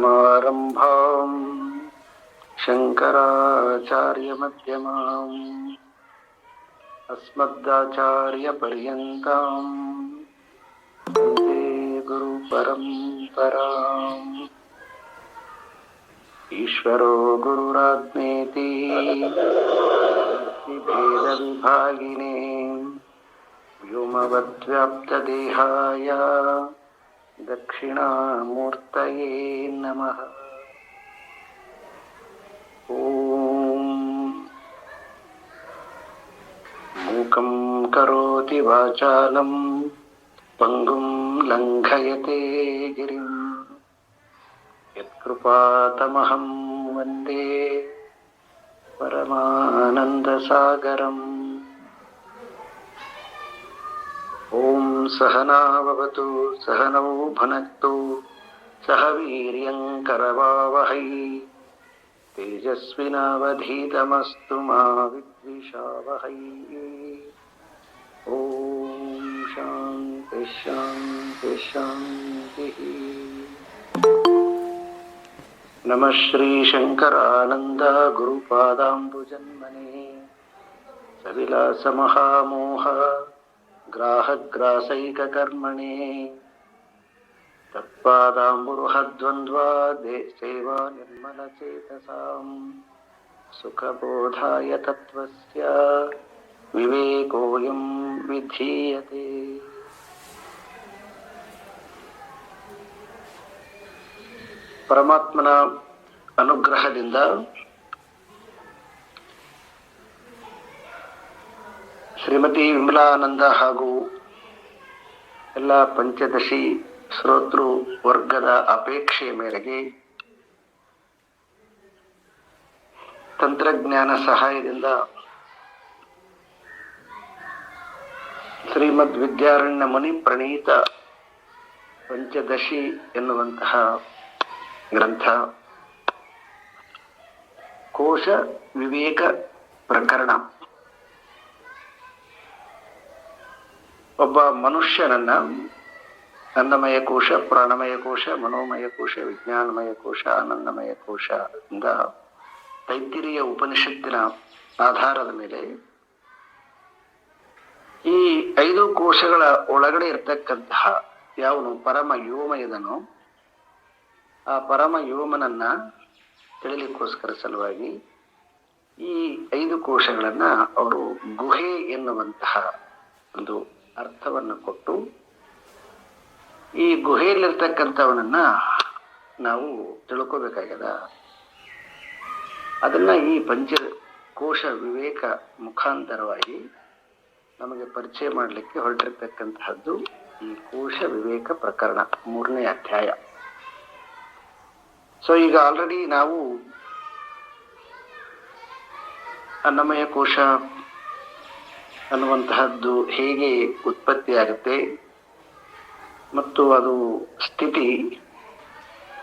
सदाशिवसमारम्भाम् शङ्कराचार्यमध्यमाम् अस्मदाचार्यपर्यन्ताम् वन्दे गुरुपरम्पराम्। ईश्वरो गुरुरात्मेति भेदविभागिने व्योमवद्व्याप्तदेहाय दक्षिणामूर्तये नमः। ओम मूकं करोति वाचालं पंगुं लंघयते गिरिं यत्कृपातमहं वन्दे परमानन्दसागरम्। ओम सहना भवतु सहनौ भुनक्तु सह वीर्यं करवावहै तेजस्विनावधीतमस्तु मा विद्विषावहै। ओम शांति शांति शांतिः। नमः श्री शंकरानंद गुरुपादाम्बुजन्मने सविलासमहामोह ग्राहग्रासैककर्मणे तत्पादाम्बुरुहद्वन्द्वा सेवा निर्मलचेतसां सुखबोधाय तत्त्वस्य विवेकोऽयं विधीयते। ಪರಮಾತ್ಮನ ಅನುಗ್ರಹದಿಂದ ಶ್ರೀಮತಿ ವಿಮಲಾನಂದ ಹಾಗೂ ಎಲ್ಲ ಪಂಚದಶಿ ಶ್ರೋತೃ ವರ್ಗದ ಅಪೇಕ್ಷೆಯ ಮೇರೆಗೆ ತಂತ್ರಜ್ಞಾನ ಸಹಾಯದಿಂದ ಶ್ರೀಮದ್ ವಿದ್ಯಾರಣ್ಯ ಮುನಿ ಪ್ರಣೀತ ಪಂಚದಶಿ ಎನ್ನುವಂತಹ ಗ್ರಂಥ ಕೋಶ ವಿವೇಕ ಪ್ರಕರಣ ಒಬ್ಬ ಮನುಷ್ಯನನ್ನ ಅನ್ನಮಯ ಕೋಶ, ಪ್ರಾಣಮಯ ಕೋಶ, ಮನೋಮಯ ಕೋಶ, ವಿಜ್ಞಾನಮಯ ಕೋಶ, ಆನಂದಮಯ ಕೋಶ ಇಂದ ತೈತ್ತಿರೀಯ ಉಪನಿಷತ್ತಿನ ಆಧಾರದ ಮೇಲೆ ಈ 5 ಕೋಶಗಳ ಒಳಗಡೆ ಇರ್ತಕ್ಕಂತಹ ಯಾವನು ಪರಮ ವ್ಯೋಮಯದನೋ ಆ ಪರಮ ವ್ಯೋಮನನ್ನ ತಿಳಿಲಿಕ್ಕೋಸ್ಕರ ಸಲುವಾಗಿ ಈ 5 ಕೋಶಗಳನ್ನ ಅವರು ಗುಹೆ ಎನ್ನುವಂತಹ ಒಂದು ಅರ್ಥವನ್ನು ಕೊಟ್ಟು ಈ ಗುಹೆಯಲ್ಲಿರ್ತಕ್ಕಂಥವನನ್ನ ನಾವು ತಿಳ್ಕೋಬೇಕಾಗ್ಯದ. ಅದನ್ನ ಈ ಪಂಚಕೋಶ ವಿವೇಕ ಮುಖಾಂತರವಾಗಿ ನಮಗೆ ಪರಿಚಯ ಮಾಡಲಿಕ್ಕೆ ಹೊರಟಿರ್ತಕ್ಕಂತಹದ್ದು ಈ ಕೋಶ ವಿವೇಕ ಪ್ರಕರಣ 3ನೇ ಅಧ್ಯಾಯ. ಸೊ ಈಗ ಆಲ್ರೆಡಿ ನಾವು ಅನ್ನಮಯ ಕೋಶ ಅನ್ನುವಂತಹದ್ದು ಹೇಗೆ ಉತ್ಪತ್ತಿ ಆಗುತ್ತೆ ಮತ್ತು ಅದು ಸ್ಥಿತಿ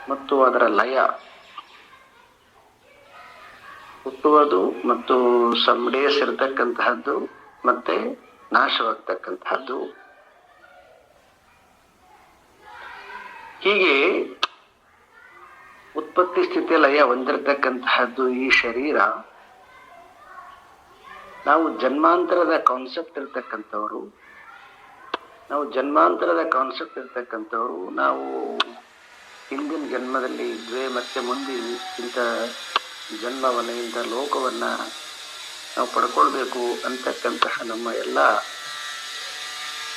ಮತ್ತು ಅದರ ಲಯ, ಹುಟ್ಟುವುದು ಮತ್ತು ಸಮ್ ಡೇಸ್ ಇರತಕ್ಕಂತಹದ್ದು ಮತ್ತೆ ನಾಶವಾಗ್ತಕ್ಕಂತಹದ್ದು, ಹೀಗೆ ಉತ್ಪತ್ತಿ ಸ್ಥಿತಿ ಲಯ ಹೊಂದಿರತಕ್ಕಂತಹದ್ದು ಈ ಶರೀರ. ನಾವು ಜನ್ಮಾಂತರದ ಕಾನ್ಸೆಪ್ಟ್ ಇರ್ತಕ್ಕಂಥವ್ರು, ನಾವು ಹಿಂದಿನ ಜನ್ಮದಲ್ಲಿ ಇದ್ವಿ, ಮತ್ತೆ ಮುಂದೆ ಇಂಥ ಜನ್ಮವನ್ನ ಇಂಥ ಲೋಕವನ್ನ ನಾವು ಪಡ್ಕೊಳ್ಬೇಕು ಅಂತಕ್ಕಂತಹ ನಮ್ಮ ಎಲ್ಲ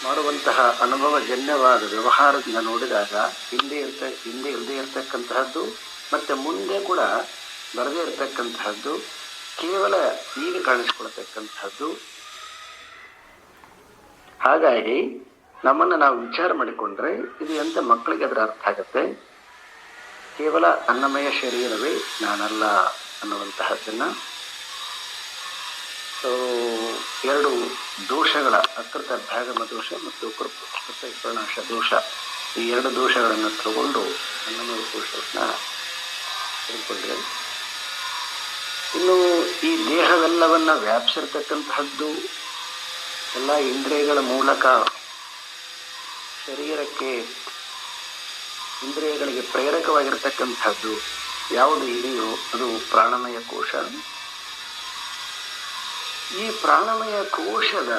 ಮಾಡುವಂತಹ ಅನುಭವಜನ್ಯವಾದ ವ್ಯವಹಾರದಿಂದ ನೋಡಿದಾಗ ಹಿಂದೆ ಇಲ್ಲದೆ ಇರತಕ್ಕಂತಹದ್ದು ಮತ್ತೆ ಮುಂದೆ ಕೂಡ ಬರದೇ ಇರತಕ್ಕಂತಹದ್ದು ಕೇವಲ ಈಗ ಕಾಣಿಸ್ಕೊಳ್ತಕ್ಕಂತಹದ್ದು. ಹಾಗಾಗಿ ನಮ್ಮನ್ನು ನಾವು ವಿಚಾರ ಮಾಡಿಕೊಂಡ್ರೆ ಇದು ಎಂತ ಮಕ್ಕಳಿಗೆ ಅದರ ಅರ್ಥ ಆಗತ್ತೆ. ಕೇವಲ ಅನ್ನಮಯ ಶರೀರವೇ ನಾನಲ್ಲ ಅನ್ನುವಂತಹದ್ದನ್ನು ಎರಡು ದೋಷಗಳ ಅಕೃತಾಭ್ಯಾಗಮ ದೋಷ ಮತ್ತು ಕೃತವಿಪ್ರಣಾಶ ದೋಷ, ಈ ಎರಡು ದೋಷಗಳನ್ನು ತಗೊಂಡು ಅನ್ನಮಯ ಕೋಶವನ್ನು ತಿಳ್ಕೊಂಡ್ರೆ, ಇನ್ನು ಈ ದೇಹವೆಲ್ಲವನ್ನ ವ್ಯಾಪಿಸಿರ್ತಕ್ಕಂತಹದ್ದು ಎಲ್ಲ ಇಂದ್ರಿಯಗಳ ಮೂಲಕ ಶರೀರಕ್ಕೆ, ಇಂದ್ರಿಯಗಳಿಗೆ ಪ್ರೇರಕವಾಗಿರ್ತಕ್ಕಂಥದ್ದು ಯಾವುದು ಇದೆಯೋ ಅದು ಪ್ರಾಣಮಯ ಕೋಶ. ಈ ಪ್ರಾಣಮಯ ಕೋಶದ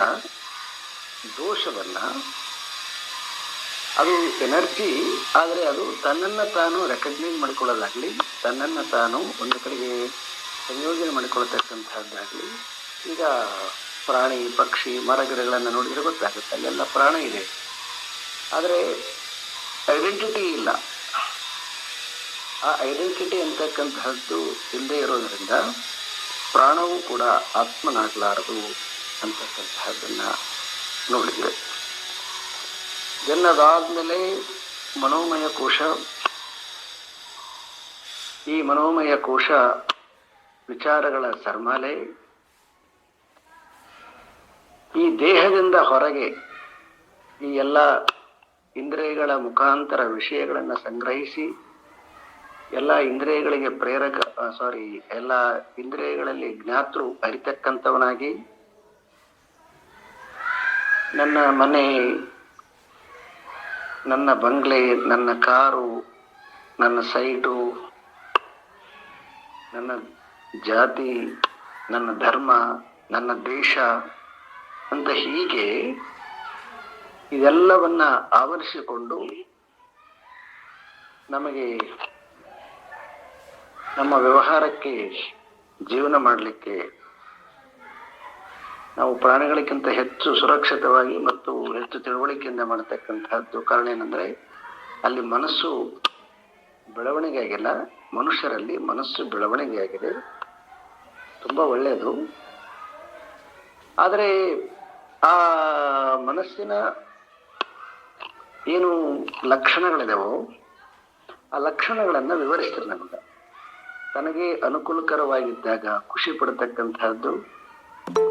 ದೋಷವನ್ನ, ಅದು ಎನರ್ಜಿ, ಆದರೆ ಅದು ತನ್ನನ್ನು ತಾನು ರೆಕಗ್ನೈಸ್ ಮಾಡಿಕೊಳ್ಳೋದಾಗಲಿ, ತನ್ನನ್ನು ತಾನು ಒಂದು ಕಡೆಗೆ ಸಂಯೋಜನೆ ಮಾಡಿಕೊಳ್ತಕ್ಕಂಥದ್ದಾಗಲಿ. ಈಗ ಪ್ರಾಣಿ, ಪಕ್ಷಿ, ಮರಗಿಡಗಳನ್ನು ನೋಡಿದರೆ ಗೊತ್ತಾಗುತ್ತೆ, ಅಲ್ಲೆಲ್ಲ ಪ್ರಾಣ ಇದೆ, ಆದರೆ ಐಡೆಂಟಿಟಿ ಇಲ್ಲ. ಆ ಐಡೆಂಟಿಟಿ ಅಂತಕ್ಕಂತಹದ್ದು ಇಲ್ಲದೆ ಇರೋದರಿಂದ ಪ್ರಾಣವೂ ಕೂಡ ಆತ್ಮನಾಗಲಾರದು ಅಂತಕ್ಕಂತಹದ್ದನ್ನು ನೋಡಿದ್ವಿ. ಅದಾದ್ಮೇಲೆ ಮನೋಮಯ ಕೋಶ. ಈ ಮನೋಮಯ ಕೋಶ ವಿಚಾರಗಳ ಸರ್ಮಾಲೆ. ಈ ದೇಹದಿಂದ ಹೊರಗೆ ಈ ಎಲ್ಲ ಇಂದ್ರಿಯಗಳ ಮುಖಾಂತರ ವಿಷಯಗಳನ್ನು ಸಂಗ್ರಹಿಸಿ ಎಲ್ಲ ಇಂದ್ರಿಯಗಳಿಗೆ ಎಲ್ಲ ಇಂದ್ರಿಯಗಳಲ್ಲಿ ಜ್ಞಾತೃ ಅರಿತಕ್ಕಂಥವನಾಗಿ, ನನ್ನ ಮನೆ, ನನ್ನ ಬಂಗ್ಲೆ, ನನ್ನ ಕಾರು, ನನ್ನ ಸೈಟು, ನನ್ನ ಜಾತಿ, ನನ್ನ ಧರ್ಮ, ನನ್ನ ದೇಶ ಅಂತ ಹೀಗೆ ಇದೆಲ್ಲವನ್ನ ಆವರಿಸಿಕೊಂಡು ನಮಗೆ ನಮ್ಮ ವ್ಯವಹಾರಕ್ಕೆ, ಜೀವನ ಮಾಡಲಿಕ್ಕೆ ನಾವು ಪ್ರಾಣಿಗಳಿಗಿಂತ ಹೆಚ್ಚು ಸುರಕ್ಷಿತವಾಗಿ ಮತ್ತು ಹೆಚ್ಚು ತಿಳುವಳಿಕೆಯಿಂದ ಮಾಡತಕ್ಕಂತಹದ್ದು. ಕಾರಣ ಏನಂದ್ರೆ ಅಲ್ಲಿ ಮನಸ್ಸು ಬೆಳವಣಿಗೆ ಆಗಿಲ್ಲ, ಮನುಷ್ಯರಲ್ಲಿ ಮನಸ್ಸು ಬೆಳವಣಿಗೆ ಆಗಿದೆ, ತುಂಬಾ ಒಳ್ಳೆಯದು. ಆದರೆ ಆ ಮನಸ್ಸಿನ ಏನು ಲಕ್ಷಣಗಳಿದಾವೋ ಆ ಲಕ್ಷಣಗಳನ್ನು ವಿವರಿಸ್ತಾರೆ ನಮಗೆ. ತನಗೆ ಅನುಕೂಲಕರವಾಗಿದ್ದಾಗ ಖುಷಿ ಪಡ್ತಕ್ಕಂಥದ್ದು,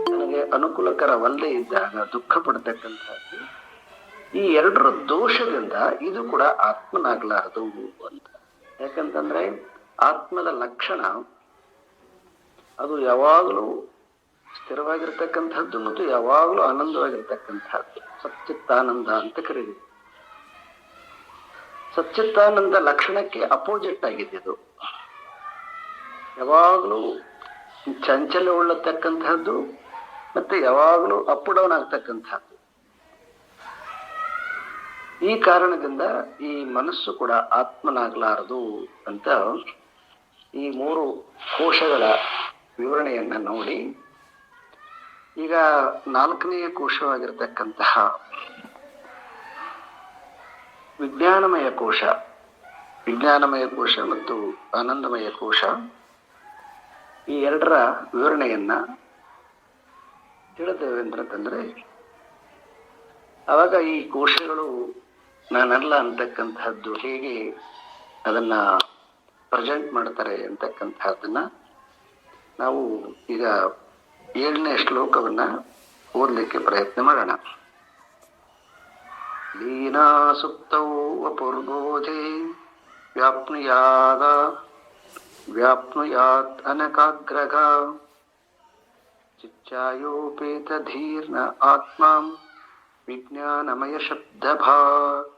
ತನಗೆ ಅನುಕೂಲಕರವಲ್ಲದೆ ಇದ್ದಾಗ ದುಃಖ ಪಡ್ತಕ್ಕಂಥದ್ದು. ಈ ಎರಡರ ದೋಷದಿಂದ ಇದು ಕೂಡ ಆತ್ಮನಾಗಲಾರದು ಅಂತ. ಯಾಕಂತಂದ್ರೆ ಆತ್ಮದ ಲಕ್ಷಣ ಅದು ಯಾವಾಗಲೂ ಸ್ಥಿರವಾಗಿರ್ತಕ್ಕಂಥದ್ದು ಮತ್ತು ಯಾವಾಗಲೂ ಆನಂದವಾಗಿರ್ತಕ್ಕಂಥದ್ದು. ಸಚ್ಚಿತ್ತಾನಂದ ಅಂತ ಕರೀತೀವಿ. ಸಚ್ಚಿತ್ತಾನಂದ ಲಕ್ಷಣಕ್ಕೆ ಅಪೋಸಿಟ್ ಆಗಿದೆ ಇದು. ಯಾವಾಗಲೂ ಚಂಚಲ ಉಳ್ಳತಕ್ಕಂಥದ್ದು ಮತ್ತೆ ಯಾವಾಗಲೂ ಅಪ್ ಡೌನ್ ಆಗ್ತಕ್ಕಂಥದ್ದು. ಈ ಕಾರಣದಿಂದ ಈ ಮನಸ್ಸು ಕೂಡ ಆತ್ಮನಾಗಲಾರದು ಅಂತ ಈ ಮೂರು ಕೋಶಗಳ ವಿವರಣೆಯನ್ನ ನೋಡಿ, ಈಗ ನಾಲ್ಕನೆಯ ಕೋಶವಾಗಿರ್ತಕ್ಕಂತಹ ವಿಜ್ಞಾನಮಯ ಕೋಶ, ವಿಜ್ಞಾನಮಯ ಕೋಶ ಮತ್ತು ಆನಂದಮಯ ಕೋಶ, ಈ ಎರಡರ ವಿವರಣೆಯನ್ನ ತಿಳಿದೇವೆ ಅಂತಂದ್ರೆ, ಅವಾಗ ಈ ಕೋಶಗಳು ನಾನಲ್ಲ ಅಂತಕ್ಕಂತಹದ್ದು ಹೇಗೆ ಅದನ್ನ ಪ್ರೆಸೆಂಟ್ ಮಾಡ್ತಾರೆ ಅಂತಕ್ಕಂತಹದ್ದನ್ನ ನಾವು ಈಗ 7ನೇ ಶ್ಲೋಕವನ್ನ ಓದಲಿಕ್ಕೆ ಪ್ರಯತ್ನ ಮಾಡೋಣ. ಲೀನಾ ಸುಪ್ತೌ ವಪುರ್ಬೋಧೆ ವ್ಯಾಪ್ನುಯಾತ್ ಅನಕಾಗ್ರಗ ಚಿಚ್ಚಾಯೋಪೇತಧೀರ್ನ ಆತ್ಮಾಂ ವಿಜ್ಞಾನಮಯ ಶಬ್ದಭಾಗ್.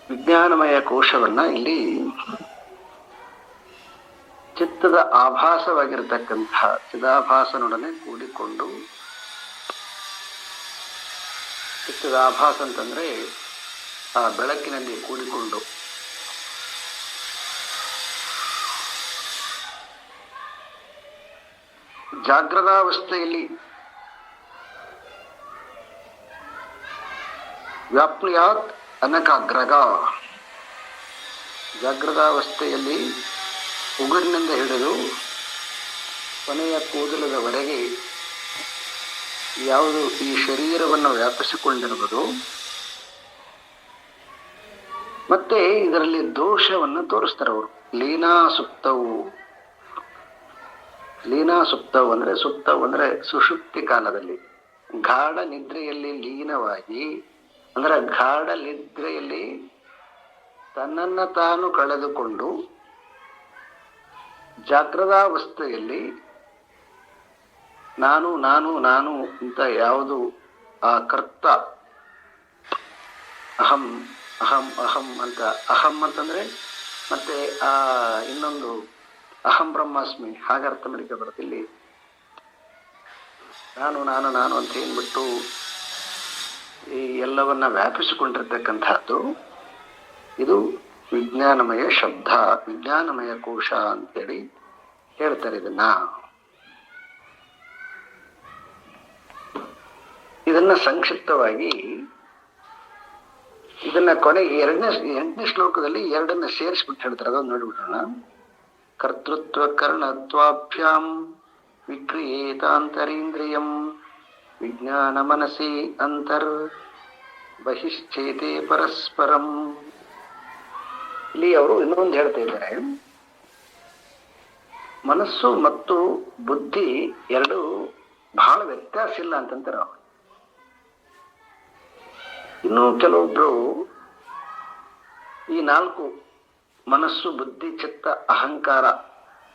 ವಿಜ್ಞಾನಮಯ ಕೋಶವನ್ನ ಇಲ್ಲಿ ಚಿತ್ತದ ಆಭಾಸವಾಗಿರತಕ್ಕಂತಹ ಚಿದಾಭಾಸನೊಡನೆ ಕೂಡಿಕೊಂಡು, ಚಿತ್ತದ ಆಭಾಸ ಅಂತಂದ್ರೆ ಆ ಬೆಳಕಿನಲ್ಲಿ ಕೂಡಿಕೊಂಡು ಜಾಗೃತಾವಸ್ಥೆಯಲ್ಲಿ ವ್ಯಾಪ್ನುಯಾತ್ ಅನಕಾಗ್ರಗ, ಜಾಗೃತಾವಸ್ಥೆಯಲ್ಲಿ ಉಗುರಿನಿಂದ ಹಿಡಿದು ಕೊನೆಯ ಕೂದಲದವರೆಗೆ ಯಾವುದು ಈ ಶರೀರವನ್ನು ವ್ಯಾಪಿಸಿಕೊಂಡಿರುವುದು, ಮತ್ತೆ ಇದರಲ್ಲಿ ದೋಷವನ್ನು ತೋರಿಸ್ತಾರೆ ಅವರು. ಲೀನಾ ಸುಪ್ತವು ಅಂದ್ರೆ ಸುಪ್ತವು ಅಂದ್ರೆ ಸುಷುಪ್ತಿ ಕಾಲದಲ್ಲಿ ಗಾಢ ನಿದ್ರೆಯಲ್ಲಿ ಲೀನವಾಗಿ, ಅಂದ್ರೆ ಗಾಢ ನಿದ್ರೆಯಲ್ಲಿ ತನ್ನನ್ನ ತಾನು ಕಳೆದುಕೊಂಡು ಜಾಗೃತಾವಸ್ಥೆಯಲ್ಲಿ ನಾನು ನಾನು ನಾನು ಅಂತ ಯಾವುದು ಆ ಕರ್ತ ಅಹಂ ಅಹಂ ಅಹಂ ಅಂತ, ಅಹಂ ಅಂತಂದ್ರೆ ಮತ್ತೆ ಆ ಇನ್ನೊಂದು ಅಹಂ ಬ್ರಹ್ಮಾಸ್ಮಿ ಹಾಗೆ ಅರ್ಥ ಮಾಡಿಕೆ ಬರ್ತಿಲ್ಲಿ. ನಾನು ನಾನು ನಾನು ಅಂತ ಏನ್ಬಿಟ್ಟು ಈ ಎಲ್ಲವನ್ನ ವ್ಯಾಪಿಸಿಕೊಂಡಿರ್ತಕ್ಕಂಥದ್ದು ಇದು ವಿಜ್ಞಾನಮಯ ಶಬ್ದ, ವಿಜ್ಞಾನಮಯ ಕೋಶ ಅಂತೇಳಿ ಹೇಳ್ತಾರೆ. ಇದನ್ನ ಸಂಕ್ಷಿಪ್ತವಾಗಿ ಇದನ್ನ ಕೊನೆಗೆ 8ನೇ ಶ್ಲೋಕದಲ್ಲಿ ಎರಡನ್ನ ಸೇರಿಸ್ಬಿಟ್ಟು ಹೇಳ್ತಾರೆ. ಅದೊಂದು ನೋಡ್ಬಿಟ್ರೋಣ. ಕರ್ತೃತ್ವ ಕರ್ಣತ್ವಾಭ್ಯಾಂ ವಿಕ್ರಿಯೇತಾಂತರೀಂದ್ರಿಯಂ ವಿಜ್ಞಾನ ಮನಸಿ ಅಂತರ್ ಬಹಿಶ್ಚೇತೆ ಪರಸ್ಪರಂ. ಇಲ್ಲಿ ಅವರು ಇನ್ನೊಂದು ಹೇಳ್ತಾ ಇದ್ದಾರೆ, ಮನಸ್ಸು ಮತ್ತು ಬುದ್ಧಿ ಎರಡು ಬಹಳ ವ್ಯತ್ಯಾಸ ಇಲ್ಲ ಅಂತಂತಾರೆ ಅವರು. ಇನ್ನು ಕೆಲವೊಬ್ರು ಈ 4 ಮನಸ್ಸು ಬುದ್ಧಿ ಚಿತ್ತ ಅಹಂಕಾರ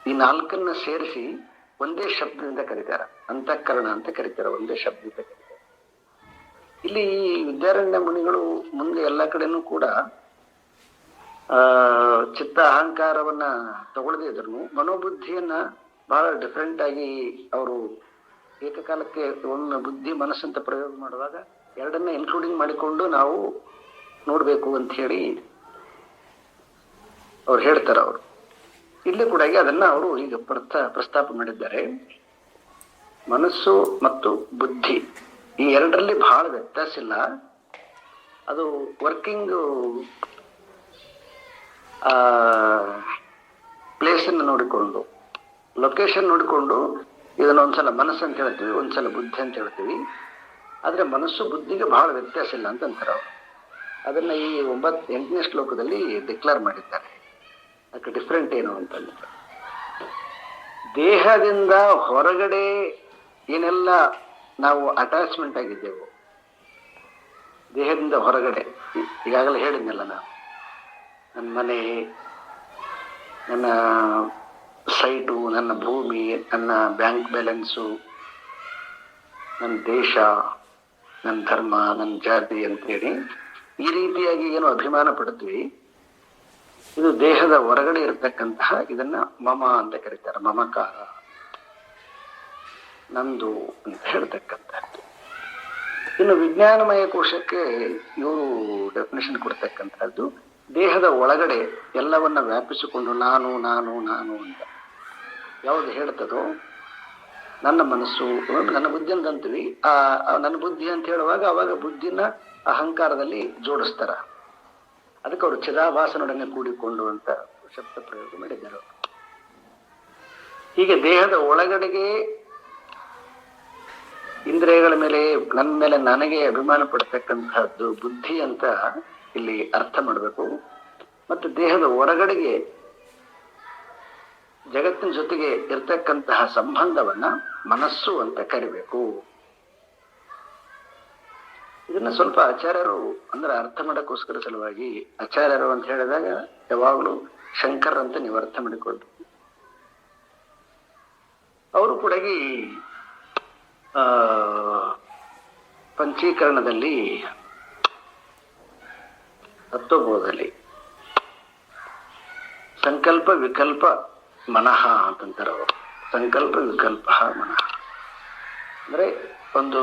ಈ 4ನ್ನ ಸೇರಿಸಿ ಒಂದೇ ಶಬ್ದದಿಂದ ಕರೀತಾರೆ, ಅಂತಃಕರಣ ಅಂತ ಕರೀತಾರೆ, ಒಂದೇ ಶಬ್ದದಿಂದ ಕರೀತಾರೆ. ಇಲ್ಲಿ ವಿದ್ಯಾರಣ್ಯ ಮುನಿಗಳು ಮುಂದೆ ಎಲ್ಲ ಕಡೆನೂ ಕೂಡ ಚಿತ್ತ ಅಹಂಕಾರವನ್ನ ತಗೊಳ್ಳದೇ ಇದ್ರು ಮನೋಬುದ್ಧಿಯನ್ನ ಬಹಳ ಡಿಫ್ರೆಂಟ್ ಆಗಿ ಅವರು ಏಕಕಾಲಕ್ಕೆ ಒಂದು ಬುದ್ಧಿ ಮನಸ್ಸಂತ ಪ್ರಯೋಗ ಮಾಡುವಾಗ ಎರಡನ್ನ ಇನ್ಕ್ಲೂಡಿಂಗ್ ಮಾಡಿಕೊಂಡು ನಾವು ನೋಡ್ಬೇಕು ಅಂತ ಹೇಳಿ ಅವ್ರು ಹೇಳ್ತಾರೆ. ಅವರು ಇಲ್ಲಿ ಕೂಡ ಅದನ್ನ ಅವರು ಈಗ ಪ್ರಸ್ತಾಪ ಮಾಡಿದ್ದಾರೆ. ಮನಸ್ಸು ಮತ್ತು ಬುದ್ಧಿ ಈ ಎರಡರಲ್ಲಿ ಬಹಳ ವ್ಯತ್ಯಾಸ ಇಲ್ಲ. ಅದು ವರ್ಕಿಂಗ್ ಪ್ಲೇಸ್ ಅನ್ನು ನೋಡಿಕೊಂಡು, ಲೊಕೇಶನ್ ನೋಡಿಕೊಂಡು ಇದನ್ನ ಒಂದ್ಸಲ ಮನಸ್ಸು ಅಂತ ಹೇಳ್ತೀವಿ, ಒಂದ್ಸಲ ಬುದ್ಧಿ ಅಂತ ಹೇಳ್ತೀವಿ. ಆದ್ರೆ ಮನಸ್ಸು ಬುದ್ಧಿಗೆ ಬಹಳ ವ್ಯತ್ಯಾಸ ಇಲ್ಲ ಅಂತ ಅಂತಾರೆ ಅವರು. ಅದನ್ನ ಈ 8ನೇ ಶ್ಲೋಕದಲ್ಲಿ ಡಿಕ್ಲೇರ್ ಮಾಡಿದ್ದಾರೆ. ಅದಕ್ಕೆ ಡಿಫ್ರೆಂಟ್ ಏನು ಅಂತಂದ್ರೆ, ದೇಹದಿಂದ ಹೊರಗಡೆ ಏನೆಲ್ಲ ನಾವು ಅಟ್ಯಾಚ್ಮೆಂಟ್ ಆಗಿದ್ದೆವು, ದೇಹದಿಂದ ಹೊರಗಡೆ ಈಗಾಗಲೇ ಹೇಳಿದ್ನಲ್ಲ ನಾನು, ನನ್ನ ಮನೆ, ನನ್ನ ಸೈಟು, ನನ್ನ ಭೂಮಿ, ನನ್ನ ಬ್ಯಾಂಕ್ ಬ್ಯಾಲೆನ್ಸು, ನನ್ನ ದೇಶ, ನನ್ನ ಧರ್ಮ, ನನ್ನ ಜಾತಿ ಅಂತೇಳಿ ಈ ರೀತಿಯಾಗಿ ಏನು ಅಭಿಮಾನ ಪಡ್ತೀವಿ, ಇದು ದೇಹದ ಹೊರಗಡೆ ಇರತಕ್ಕಂತಹ ಇದನ್ನ ಮಮ ಅಂತ ಕರೀತಾರೆ. ಮಮಕಾರ, ನಂದು ಅಂತ ಹೇಳ್ತಕ್ಕಂಥದ್ದು. ಇನ್ನು ವಿಜ್ಞಾನಮಯ ಕೋಶಕ್ಕೆ ಇವರು ಡೆಫಿನೇಷನ್ ಕೊಡ್ತಕ್ಕಂಥದ್ದು, ದೇಹದ ಒಳಗಡೆ ಎಲ್ಲವನ್ನ ವ್ಯಾಪಿಸಿಕೊಂಡು ನಾನು ನಾನು ನಾನು ಅಂತ ಯಾವುದು ಹೇಳ್ತದೋ, ನನ್ನ ಮನಸ್ಸು, ನನ್ನ ಬುದ್ಧಿ ಅಂತ ಅಂತೀವಿ. ನನ್ನ ಬುದ್ಧಿ ಅಂತ ಹೇಳುವಾಗ ಅವಾಗ ಬುದ್ಧಿನ ಅಹಂಕಾರದಲ್ಲಿ ಜೋಡಿಸ್ತಾರ. ಅದಕ್ಕೆ ಅವರು ಚಿದಾಭಾಸನೊಡನೆ ಕೂಡಿಕೊಂಡು ಅಂತ ಶಬ್ದ ಪ್ರಯೋಗ ಮಾಡಿದ್ದಾರೆ. ಹೀಗೆ ದೇಹದ ಒಳಗಡೆಗೆ ಇಂದ್ರಿಯಗಳ ಮೇಲೆ, ನನ್ನ ಮೇಲೆ ನನಗೆ ಅಭಿಮಾನ ಪಡ್ತಕ್ಕಂತಹದ್ದು ಬುದ್ಧಿ ಅಂತ ಇಲ್ಲಿ ಅರ್ಥ ಮಾಡಬೇಕು. ಮತ್ತು ದೇಹದ ಹೊರಗಡೆಗೆ ಜಗತ್ತಿನ ಜೊತೆಗೆ ಇರ್ತಕ್ಕಂತಹ ಸಂಬಂಧವನ್ನ ಮನಸ್ಸು ಅಂತ ಕರಿಬೇಕು. ಇದನ್ನ ಸ್ವಲ್ಪ ಆಚಾರ್ಯರು ಅಂದ್ರೆ ಅರ್ಥ ಮಾಡಕ್ಕೋಸ್ಕರ ಸಲುವಾಗಿ ಆಚಾರ್ಯರು ಅಂತ ಹೇಳಿದಾಗ ಯಾವಾಗಲೂ ಶಂಕರ್ ಅಂತ ನೀವು ಅರ್ಥ ಮಾಡಿಕೊಳ್ಬೇಕು. ಅವರು ಕೂಡ ಪಂಚೀಕರಣದಲ್ಲಿ ತತ್ವಬೋಧದಲ್ಲಿ ಸಂಕಲ್ಪ ವಿಕಲ್ಪ ಮನಃ ಅಂತಂತಾರೆ ಅವರು. ಸಂಕಲ್ಪ ವಿಕಲ್ಪ ಮನಃ ಅಂದ್ರೆ ಒಂದು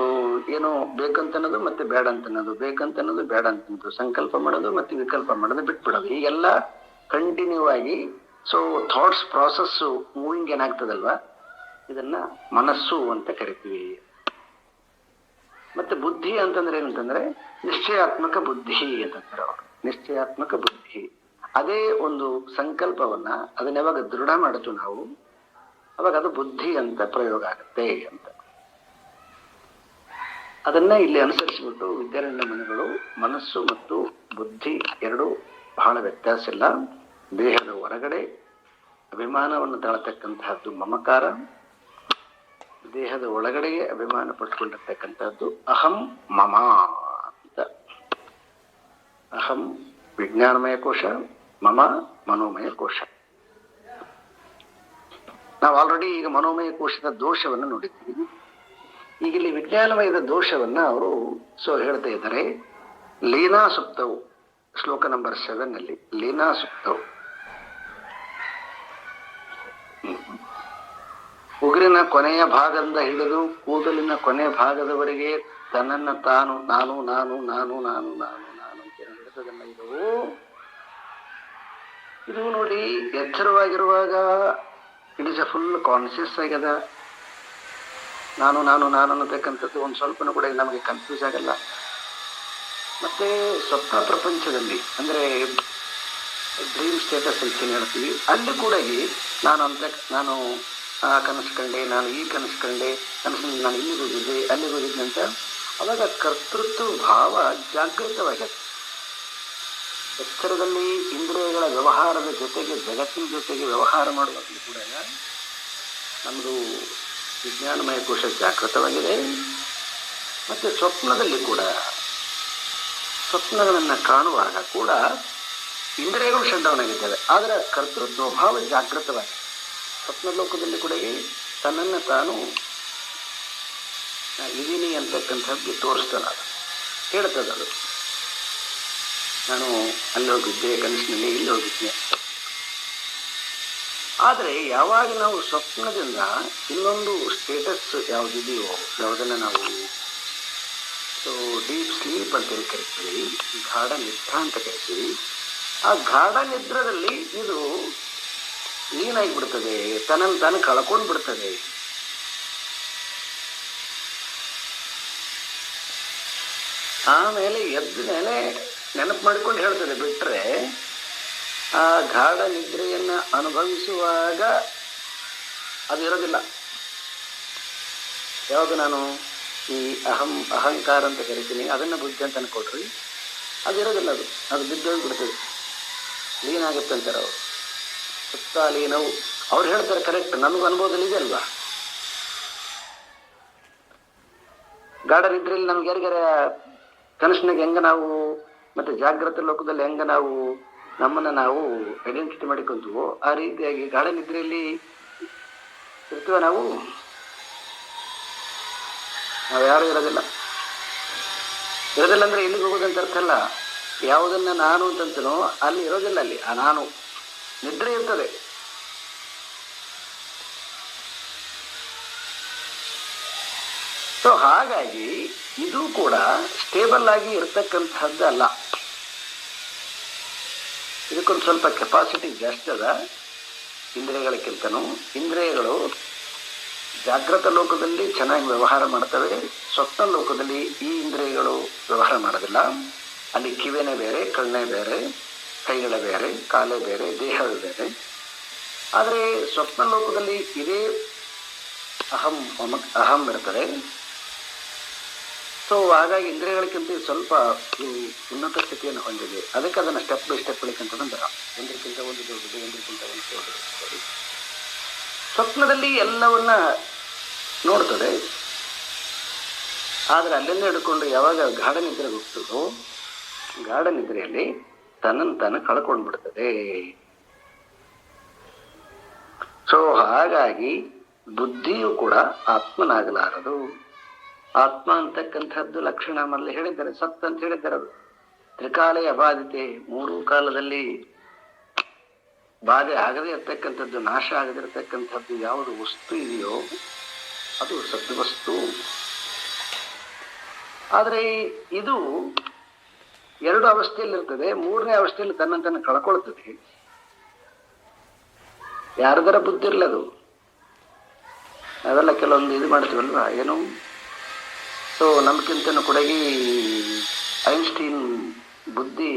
ಏನು ಬೇಕಂತನ್ನೋದು ಮತ್ತೆ ಬೇಡ ಅಂತನ್ನೋದು, ಬೇಕಂತನ್ನೋದು ಬೇಡ ಅಂತನ್ನೋದು, ಸಂಕಲ್ಪ ಮಾಡೋದು ಮತ್ತೆ ವಿಕಲ್ಪ ಮಾಡೋದು, ಬಿಟ್ಬಿಡೋದು, ಹೀಗೆಲ್ಲ ಕಂಟಿನ್ಯೂ ಆಗಿ. ಸೊ ಥಾಟ್ಸ್ ಪ್ರಾಸೆಸ್ ಮೂವಿಂಗ್ ಏನಾಗ್ತದಲ್ವಾ, ಇದನ್ನ ಮನಸ್ಸು ಅಂತ ಕರಿತೀವಿ. ಮತ್ತೆ ಬುದ್ಧಿ ಅಂತಂದ್ರೆ ಏನಂತಂದ್ರೆ ನಿಶ್ಚಯಾತ್ಮಕ ಬುದ್ಧಿ ಅಂತಂತಾರೆ ಅವರು. ನಿಶ್ಚಯಾತ್ಮಕ ಬುದ್ಧಿ ಅದೇ ಒಂದು ಸಂಕಲ್ಪವನ್ನ ಅದನ್ನ ಯಾವಾಗ ದೃಢ ಮಾಡಿತು ನಾವು, ಅವಾಗ ಅದು ಬುದ್ಧಿ ಅಂತ ಪ್ರಯೋಗ ಆಗುತ್ತೆ ಅಂತ. ಅದನ್ನ ಇಲ್ಲಿ ಅನುಸರಿಸಿಬಿಟ್ಟು ವಿದ್ಯಾರಣ್ಯ ಮುನಿಗಳು ಮನಸ್ಸು ಮತ್ತು ಬುದ್ಧಿ ಎರಡು ಬಹಳ ವ್ಯತ್ಯಾಸ ಇಲ್ಲ. ದೇಹದ ಹೊರಗಡೆ ಅಭಿಮಾನವನ್ನು ತಾಳತಕ್ಕಂತಹದ್ದು ಮಮಕಾರ, ದೇಹದ ಒಳಗಡೆಗೆ ಅಭಿಮಾನ ಪಟ್ಟುಕೊಂಡಿರ್ತಕ್ಕಂಥದ್ದು ಅಹಂ ಮಮ ಅಂತ. ಅಹಂ ವಿಜ್ಞಾನಮಯ ಕೋಶ, ಮಮ ಮನೋಮಯ ಕೋಶ. ನಾವು ಆಲ್ರೆಡಿ ಈಗ ಮನೋಮಯ ಕೋಶದ ದೋಷವನ್ನು ನೋಡಿದ್ದೀವಿ. ಈಗ ಇಲ್ಲಿ ವಿಜ್ಞಾನಮಯದ ದೋಷವನ್ನ ಅವರು ಹೇಳ್ತಾ ಇದ್ದಾರೆ. ಲೀನಾ ಸುಪ್ತವು, ಶ್ಲೋಕ ನಂಬರ್ 7 ನಲ್ಲಿ ಲೀನಾ ಸುಪ್ತವು. ಉಗುರಿನ ಕೊನೆಯ ಭಾಗದಿಂದ ಹಿಡಿದು ಕೂದಲಿನ ಕೊನೆಯ ಭಾಗದವರೆಗೆ ತನ್ನನ್ನ ತಾನು ನಾನು ನಾನು ನಾನು ನಾನು ನಾನು ನಾನು ಅಂತ ಹಿಡಿದದನ್ನ ಇದು ನೋಡಿ, ಎಚ್ಚರವಾಗಿರುವಾಗ it is a full conscious ಆಗ್ಯದ. ನಾನು ನಾನು ನಾನು ಅನ್ನತಕ್ಕಂಥದ್ದು ಒಂದು ಸ್ವಲ್ಪನೂ ಕೂಡ ನಮಗೆ ಕನ್ಫ್ಯೂಸ್ ಆಗಲ್ಲ. ಮತ್ತೆ ಸ್ವಪ್ನ ಪ್ರಪಂಚದಲ್ಲಿ ಅಂದ್ರೆ ಡ್ರೀಮ್ ಸ್ಟೇಟಸ್ ಅಂತ ಹೇಳ್ತೀವಿ, ಅಲ್ಲಿ ಕೂಡ ನಾನು ಕನಸು ಕಂಡೆ, ನಾನು ಈ ಕನಸು ಕಂಡೆ, ಕನಸಿನಲ್ಲಿ ನಾನು ಇಲ್ಲಿಗೆ ಹೋಗಿದ್ದೆ ಅಲ್ಲಿಗೆ ಹೋಗಿದ್ದೆ ಅಂತ ಅವಾಗ ಕರ್ತೃತ್ವ ಭಾವ ಜಾಗೃತವಾಗಿದೆ. ಎಚ್ಚರದಲ್ಲಿ ಇಂದ್ರಿಯಗಳ ವ್ಯವಹಾರದ ಜೊತೆಗೆ ಜಗತ್ತಿನ ಜೊತೆಗೆ ವ್ಯವಹಾರ ಮಾಡುವಾಗಲೂ ಕೂಡ ನಮ್ಮದು ವಿಜ್ಞಾನಮಯ ಕೋಶ ಜಾಗೃತವಾಗಿದೆ. ಮತ್ತು ಸ್ವಪ್ನದಲ್ಲಿ ಕೂಡ ಸ್ವಪ್ನಗಳನ್ನು ಕಾಣುವಾಗ ಕೂಡ ಇಂದ್ರಿಯಗಳು ಶಟ್ ಡೌನ್ ಆಗಿದ್ದಾವೆ, ಆದರೆ ಕರ್ತೃತ್ವ ಭಾವ ಜಾಗೃತವಾಗಿದೆ. ಸ್ವಪ್ನ ಲೋಕದಲ್ಲಿ ಕೂಡ ತನ್ನನ್ನು ತಾನು ಇದೀನಿ ಅಂತಕ್ಕಂಥದ್ದು ತೋರಿಸ್ತಲ್ಲ, ಹೇಳ್ತದದು. ನಾನು ಅಲ್ಲಿ ಹೋಗಿದ್ದೆ, ಕನಸಿನಲ್ಲಿ ಇಲ್ಲಿ ಹೋಗಿದ್ದೆ ಅಂತ. ಆದರೆ ಯಾವಾಗ ನಾವು ಸ್ವಪ್ನದಿಂದ ಇನ್ನೊಂದು ಸ್ಟೇಟಸ್ ಯಾವುದಿದೆಯೋ, ಯಾವುದನ್ನು ನಾವು ಡೀಪ್ ಸ್ಲೀಪ್ ಅಂತೇಳಿ ಕರಿತೀವಿ, ಗಾಢ ನಿದ್ರಾ ಅಂತ ಕರಿತೀವಿ, ಆ ಗಾಢ ನಿದ್ರದಲ್ಲಿ ಇದು ಲೀನಾಗಿಬಿಡ್ತದೆ, ತನ್ನನ್ನು ತಾನು ಕಳ್ಕೊಂಡು ಬಿಡ್ತದೆ. ಆಮೇಲೆ ಎದ್ದ ಮೇಲೆ ನೆನಪು ಮಾಡ್ಕೊಂಡು ಹೇಳ್ತದೆ. ಬಿಟ್ಟರೆ ಆ ಗಾಢ ನಿದ್ರೆಯನ್ನು ಅನುಭವಿಸುವಾಗ ಅದು ಇರೋದಿಲ್ಲ. ಯಾವುದು ನಾನು ಈ ಅಹಂಕಾರ ಅಂತ ಕರಿತೀನಿ, ಅದನ್ನು ಬುದ್ಧಿ ಅಂತ ಅನ್ಕೊಡ್ರಿ, ಅದು ಇರೋದಿಲ್ಲ. ಅದು ಬಿದ್ದೋಗ್ಬಿಡ್ತದೆ, ಲೀನಾಗುತ್ತೆ ಅಂತಾರೆ ಅವರು. ಸುತ್ತ ಲೀನವು ಅವ್ರು ಹೇಳ್ತಾರೆ ಕರೆಕ್ಟ್, ನನಗೂ ಅನುಭವದಲ್ಲಿ ಇದೆ ಅಲ್ವಾ. ಗಾಢ ನಿದ್ರೆಯಲ್ಲಿ ನಮ್ಗೆ ಯಾರಿಗಾರ ಕನಸಿನಾಗ ಹೆಂಗ ನಾವು ಮತ್ತೆ ಜಾಗೃತ ಲೋಕದಲ್ಲಿ ಹೆಂಗ ನಾವು ನಮ್ಮನ್ನ ನಾವು ಐಡೆಂಟಿಟಿ ಮಾಡಿಕೊಂತೀವೋ ಆ ರೀತಿಯಾಗಿ ಗಾಢ ನಿದ್ರೆಯಲ್ಲಿ ಇರ್ತೀವ ನಾವು ಯಾರು ಇರೋದಿಲ್ಲ. ಇರೋದಿಲ್ಲ ಅಂದ್ರೆ ಎಲ್ಲಿಗೆ ಹೋಗೋದಂತ ಅರ್ಥ ಅಲ್ಲ. ಯಾವುದನ್ನ ನಾನು ಅಂತಂತನೋ ಅಲ್ಲಿ ಇರೋದಿಲ್ಲ, ಅಲ್ಲಿ ಆ ನಾನು ನಿದ್ರೆ ಇರ್ತದೆ. ಸೊ ಹಾಗಾಗಿ ಇದು ಕೂಡ ಸ್ಟೇಬಲ್ ಆಗಿ ಇರ್ತಕ್ಕಂಥದ್ದು ಅಲ್ಲ. ಇದಕ್ಕೊಂದು ಸ್ವಲ್ಪ ಕೆಪಾಸಿಟಿ ಜಾಸ್ತಿ ಅದ ಇಂದ್ರಿಯಗಳಕ್ಕಿಂತನೂ. ಇಂದ್ರಿಯಗಳು ಜಾಗೃತ ಲೋಕದಲ್ಲಿ ಚೆನ್ನಾಗಿ ವ್ಯವಹಾರ ಮಾಡ್ತವೆ, ಸ್ವಪ್ನ ಲೋಕದಲ್ಲಿ ಈ ಇಂದ್ರಿಯಗಳು ವ್ಯವಹಾರ ಮಾಡೋದಿಲ್ಲ. ಅಲ್ಲಿ ಕಿವಿನೇ ಬೇರೆ, ಕಣ್ಣೇ ಬೇರೆ, ಕೈಗಳೇ ಬೇರೆ, ಕಾಲೇ ಬೇರೆ, ದೇಹವೇ ಬೇರೆ. ಆದರೆ ಸ್ವಪ್ನ ಲೋಕದಲ್ಲಿ ಇದೇ ಅಹಂ ಇರ್ತದೆ. ಸೊ ಹಾಗಾಗಿ ಇಂದ್ರಿಯಗಳಿಗಿಂತ ಸ್ವಲ್ಪ ಉನ್ನತ ಸ್ಥಿತಿಯನ್ನು ಹೊಂದಿದೆ. ಅದಕ್ಕೆ ಅದನ್ನು ಸ್ಟೆಪ್ ಬೈ ಸ್ಟೆಪ್ ಬೆಳಿಕಂತ ಬಂದ ಒಂದಕ್ಕಿಂತ ಒಂದು ದೊಡ್ಡದು, ಒಂದಕ್ಕಿಂತ ಒಂದು ದೊಡ್ಡದು. ಸ್ವಪ್ನದಲ್ಲಿ ಎಲ್ಲವನ್ನ ನೋಡ್ತದೆ, ಆದರೆ ಅಲ್ಲೆಲ್ಲ ಹಿಡ್ಕೊಂಡು ಯಾವಾಗ ಗಾಢ ನಿದ್ರೆಗೆ ಹೋಗ್ತದೋ ಗಾಢ ನಿದ್ರೆಯಲ್ಲಿ ತನ್ನನ್ನು ತಾನು ಕಳ್ಕೊಂಡು ಬಿಡ್ತದೆ. ಸೊ ಹಾಗಾಗಿ ಬುದ್ಧಿಯು ಕೂಡ ಆತ್ಮನಾಗಲಾರದು. ಆತ್ಮ ಅಂತಕ್ಕಂಥದ್ದು ಲಕ್ಷಣ ಮೊದಲು ಹೇಳಿದ್ದಾರೆ, ಸತ್ ಅಂತ ಹೇಳಿದ್ದಾರೆ. ಅದು ತ್ರಿಕಾಲೇ ಅಬಾಧಿತೆ, 3 ಕಾಲದಲ್ಲಿ ಬಾಧೆ ಆಗದೇ ಇರ್ತಕ್ಕಂಥದ್ದು, ನಾಶ ಆಗದಿರ್ತಕ್ಕಂಥದ್ದು ಯಾವುದು ವಸ್ತು ಇದೆಯೋ ಅದು ಸದ್ವಸ್ತು. ಆದರೆ ಇದು 2 ಅವಸ್ಥೆಯಲ್ಲಿರ್ತದೆ. 3ನೇ ಅವಸ್ಥೆಯಲ್ಲಿ ತನ್ನನ್ನು ಕಳ್ಕೊಳ್ತದೆ. ಯಾರದರ ಬುದ್ಧಿ ಇರಲದು. ನಾವೆಲ್ಲ ಕೆಲವೊಂದು ಇದು ಮಾಡ್ತೀವಲ್ವಾ, ಏನು ಸೊ ನಮ್ಗಿಂತನೂ ಕೂಡ ಐನ್ಸ್ಟೀನ್ ಬುದ್ಧಿ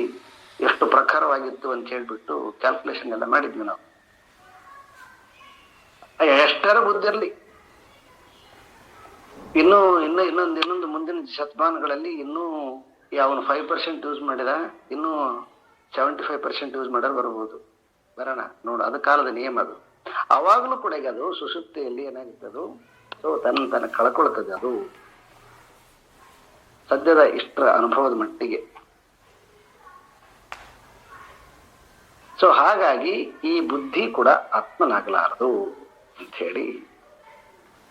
ಎಷ್ಟು ಪ್ರಖರವಾಗಿತ್ತು ಅಂತ ಹೇಳ್ಬಿಟ್ಟು ಕ್ಯಾಲ್ಕುಲೇಷನ್ ಎಲ್ಲ ಮಾಡಿದ್ವಿ ನಾವು. ಎಷ್ಟರ ಬುದ್ಧಿ ಇರಲಿ, ಇನ್ನೊಂದು ಮುಂದಿನ ಶತಮಾನಗಳಲ್ಲಿ ಇನ್ನೂ ಯಾವನು 5% ಯೂಸ್ ಮಾಡಿದ, ಇನ್ನೂ 75% ಯೂಸ್ ಮಾಡೋರು ಬರ್ಬೋದು, ಬರೋಣ ನೋಡು, ಅದು ಕಾಲದ ನಿಯಮ ಅದು. ಅವಾಗಲೂ ಕೂಡ ಈಗ ಅದು ಸುಷುಪ್ತಿಯಲ್ಲಿ ಏನಾಗುತ್ತೆ, ಅದು ಸೊ ತನ್ನ ಕಳ್ಕೊಳ್ತದೆ ಅದು ಸದ್ಯದ ಇಷ್ಟರ ಅನುಭವದ ಮಟ್ಟಿಗೆ. ಸೊ ಹಾಗಾಗಿ ಈ ಬುದ್ಧಿ ಕೂಡ ಆತ್ಮನಾಗಲಾರದು ಅಂತ ಹೇಳಿ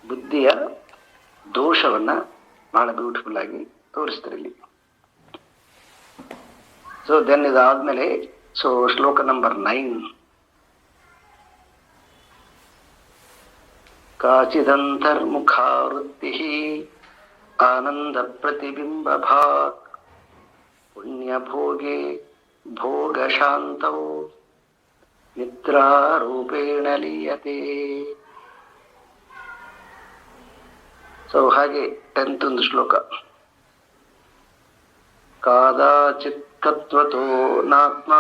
ಬುದ್ಧಿಯ ದೋಷವನ್ನ ಬಹಳ ಬ್ಯೂಟಿಫುಲ್ ಆಗಿ ತೋರಿಸ್ತಾರೆ ಇಲ್ಲಿ. ಸೊ ದೆನ್ ಇದಾದ್ಮೇಲೆ ಸೊ ಶ್ಲೋಕ ನಂಬರ್ 9. ಕಾಚಿದಂತರ್ಮುಖಾವೃತ್ತಿ ಆನಂದ ಪ್ರತಿಬಿಂಬ ಭಾಕ್ ಪುಣ್ಯಭೋಗೆ ಭೋಗ ಶಾಂತೌ ನಿದ್ರಾರೂಪೇಣ ಲೀಯತೆ. ಸೊ ಹಾಗೆ 10th ಒಂದು ಶ್ಲೋಕ. ಕಾದಾಚಿತ್ ಕತ್ವತೋ ನಾತ್ಮ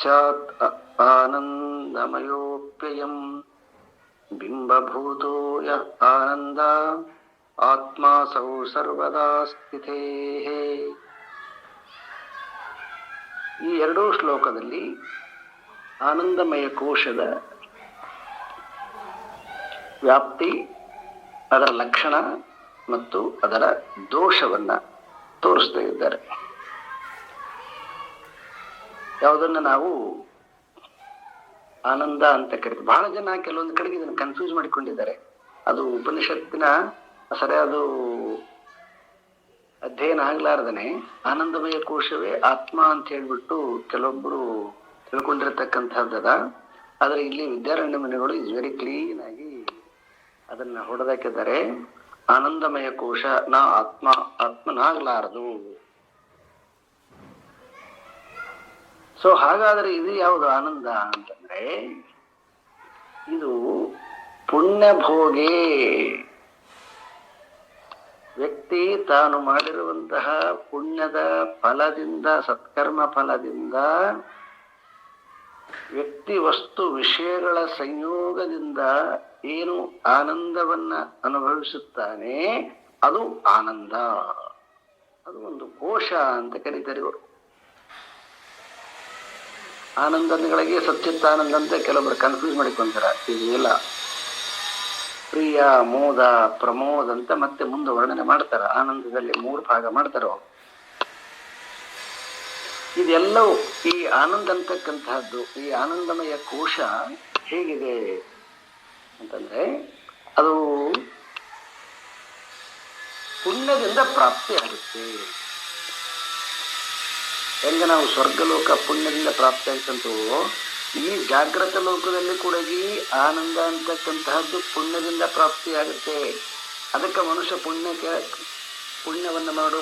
ಸ್ಯಾತ್ ಆನಂದಮಯೋಪ್ಯಯಂ ಬಿಂಬಭೂತೋ ಯಃ ಆನಂದ ಆತ್ಮಾಸೌ ಸರ್ವದಾ ಸ್ಥಿತೇ. ಈ ಎರಡೂ ಶ್ಲೋಕದಲ್ಲಿ ಆನಂದಮಯ ಕೋಶದ ವ್ಯಾಪ್ತಿ, ಅದರ ಲಕ್ಷಣ ಮತ್ತು ಅದರ ದೋಷವನ್ನ ತೋರಿಸ್ತಾ ಇದ್ದಾರೆ. ಯಾವುದನ್ನ ನಾವು ಆನಂದ ಅಂತ ಕರಿತೀವಿ. ಬಹಳ ಜನ ಕೆಲವೊಂದು ಕಡೆಗೆ ಇದನ್ನು ಕನ್ಫ್ಯೂಸ್ ಮಾಡಿಕೊಂಡಿದ್ದಾರೆ. ಅದು ಉಪನಿಷತ್ತಿನ ಸರಿಯಾದ ಅಧ್ಯಯನ ಆಗ್ಲಾರ್ದನೆ ಆನಂದಮಯ ಕೋಶವೇ ಆತ್ಮ ಅಂತ ಹೇಳ್ಬಿಟ್ಟು ಕೆಲವೊಬ್ರು ತಿಳ್ಕೊಂಡಿರ್ತಕ್ಕಂಥದ್ದದ. ಆದ್ರೆ ಇಲ್ಲಿ ವಿದ್ಯಾರಣ್ಯ ಮನೆಗಳು ಇಸ್ ವೆರಿ ಕ್ಲೀನ್ ಆಗಿ ಅದನ್ನ ಹೊಡೆದಾಕಿದ್ದಾರೆ. ಆನಂದಮಯ ಕೋಶ ನಾ ಆತ್ಮನಾಗ್ಲಾರದು. ಸೊ ಹಾಗಾದ್ರೆ ಇದು ಯಾವುದು ಆನಂದ ಅಂತಂದ್ರೆ, ಇದು ಪುಣ್ಯಭೋಗೆ. ವ್ಯಕ್ತಿ ತಾನು ಮಾಡಿರುವಂತಹ ಪುಣ್ಯದ ಫಲದಿಂದ, ಸತ್ಕರ್ಮ ಫಲದಿಂದ, ವ್ಯಕ್ತಿ ವಸ್ತು ವಿಷಯಗಳ ಸಂಯೋಗದಿಂದ ಏನು ಆನಂದವನ್ನ ಅನುಭವಿಸುತ್ತಾನೆ ಅದು ಆನಂದ. ಅದು ಒಂದು ಕೋಶ ಅಂತ ಕರೀತಾರೆ ಇವರು. ಆನಂದಗಳಿಗೆ ಸಚ್ಚಿತ್ತಾನಂದ ಅಂತ ಕೆಲವೊಬ್ರು ಕನ್ಫ್ಯೂಸ್ ಮಾಡಿಕೊಂತಾರ. ಇದು ಇಲ್ಲ, ಪ್ರಿಯ, ಮೋದ, ಪ್ರಮೋದ್ ಅಂತ ಮತ್ತೆ ಮುಂದೆ ವರ್ಣನೆ ಮಾಡ್ತಾರ. ಆನಂದದಲ್ಲಿ 3 ಭಾಗ ಮಾಡ್ತಾರ. ಇದೆಲ್ಲವೂ ಈ ಆನಂದ ಅಂತಕ್ಕಂತಹದ್ದು, ಈ ಆನಂದಮಯ ಕೋಶ ಹೇಗಿದೆ ಅಂತಂದ್ರೆ ಅದು ಪುಣ್ಯದಿಂದ ಪ್ರಾಪ್ತಿ ಆಗುತ್ತೆ. ಹೆಂಗ ನಾವು ಸ್ವರ್ಗಲೋಕ ಪುಣ್ಯದಿಂದ ಪ್ರಾಪ್ತಿ ಆಗ್ತಂತೂ, ಈ ಜಾಗೃತ ಲೋಕದಲ್ಲಿ ಕೂಡ ಈ ಆನಂದ ಅಂತಕ್ಕಂತಹದ್ದು ಪುಣ್ಯದಿಂದ ಪ್ರಾಪ್ತಿ ಆಗುತ್ತೆ. ಅದಕ್ಕೆ ಮನುಷ್ಯ ಪುಣ್ಯವನ್ನ ಮಾಡು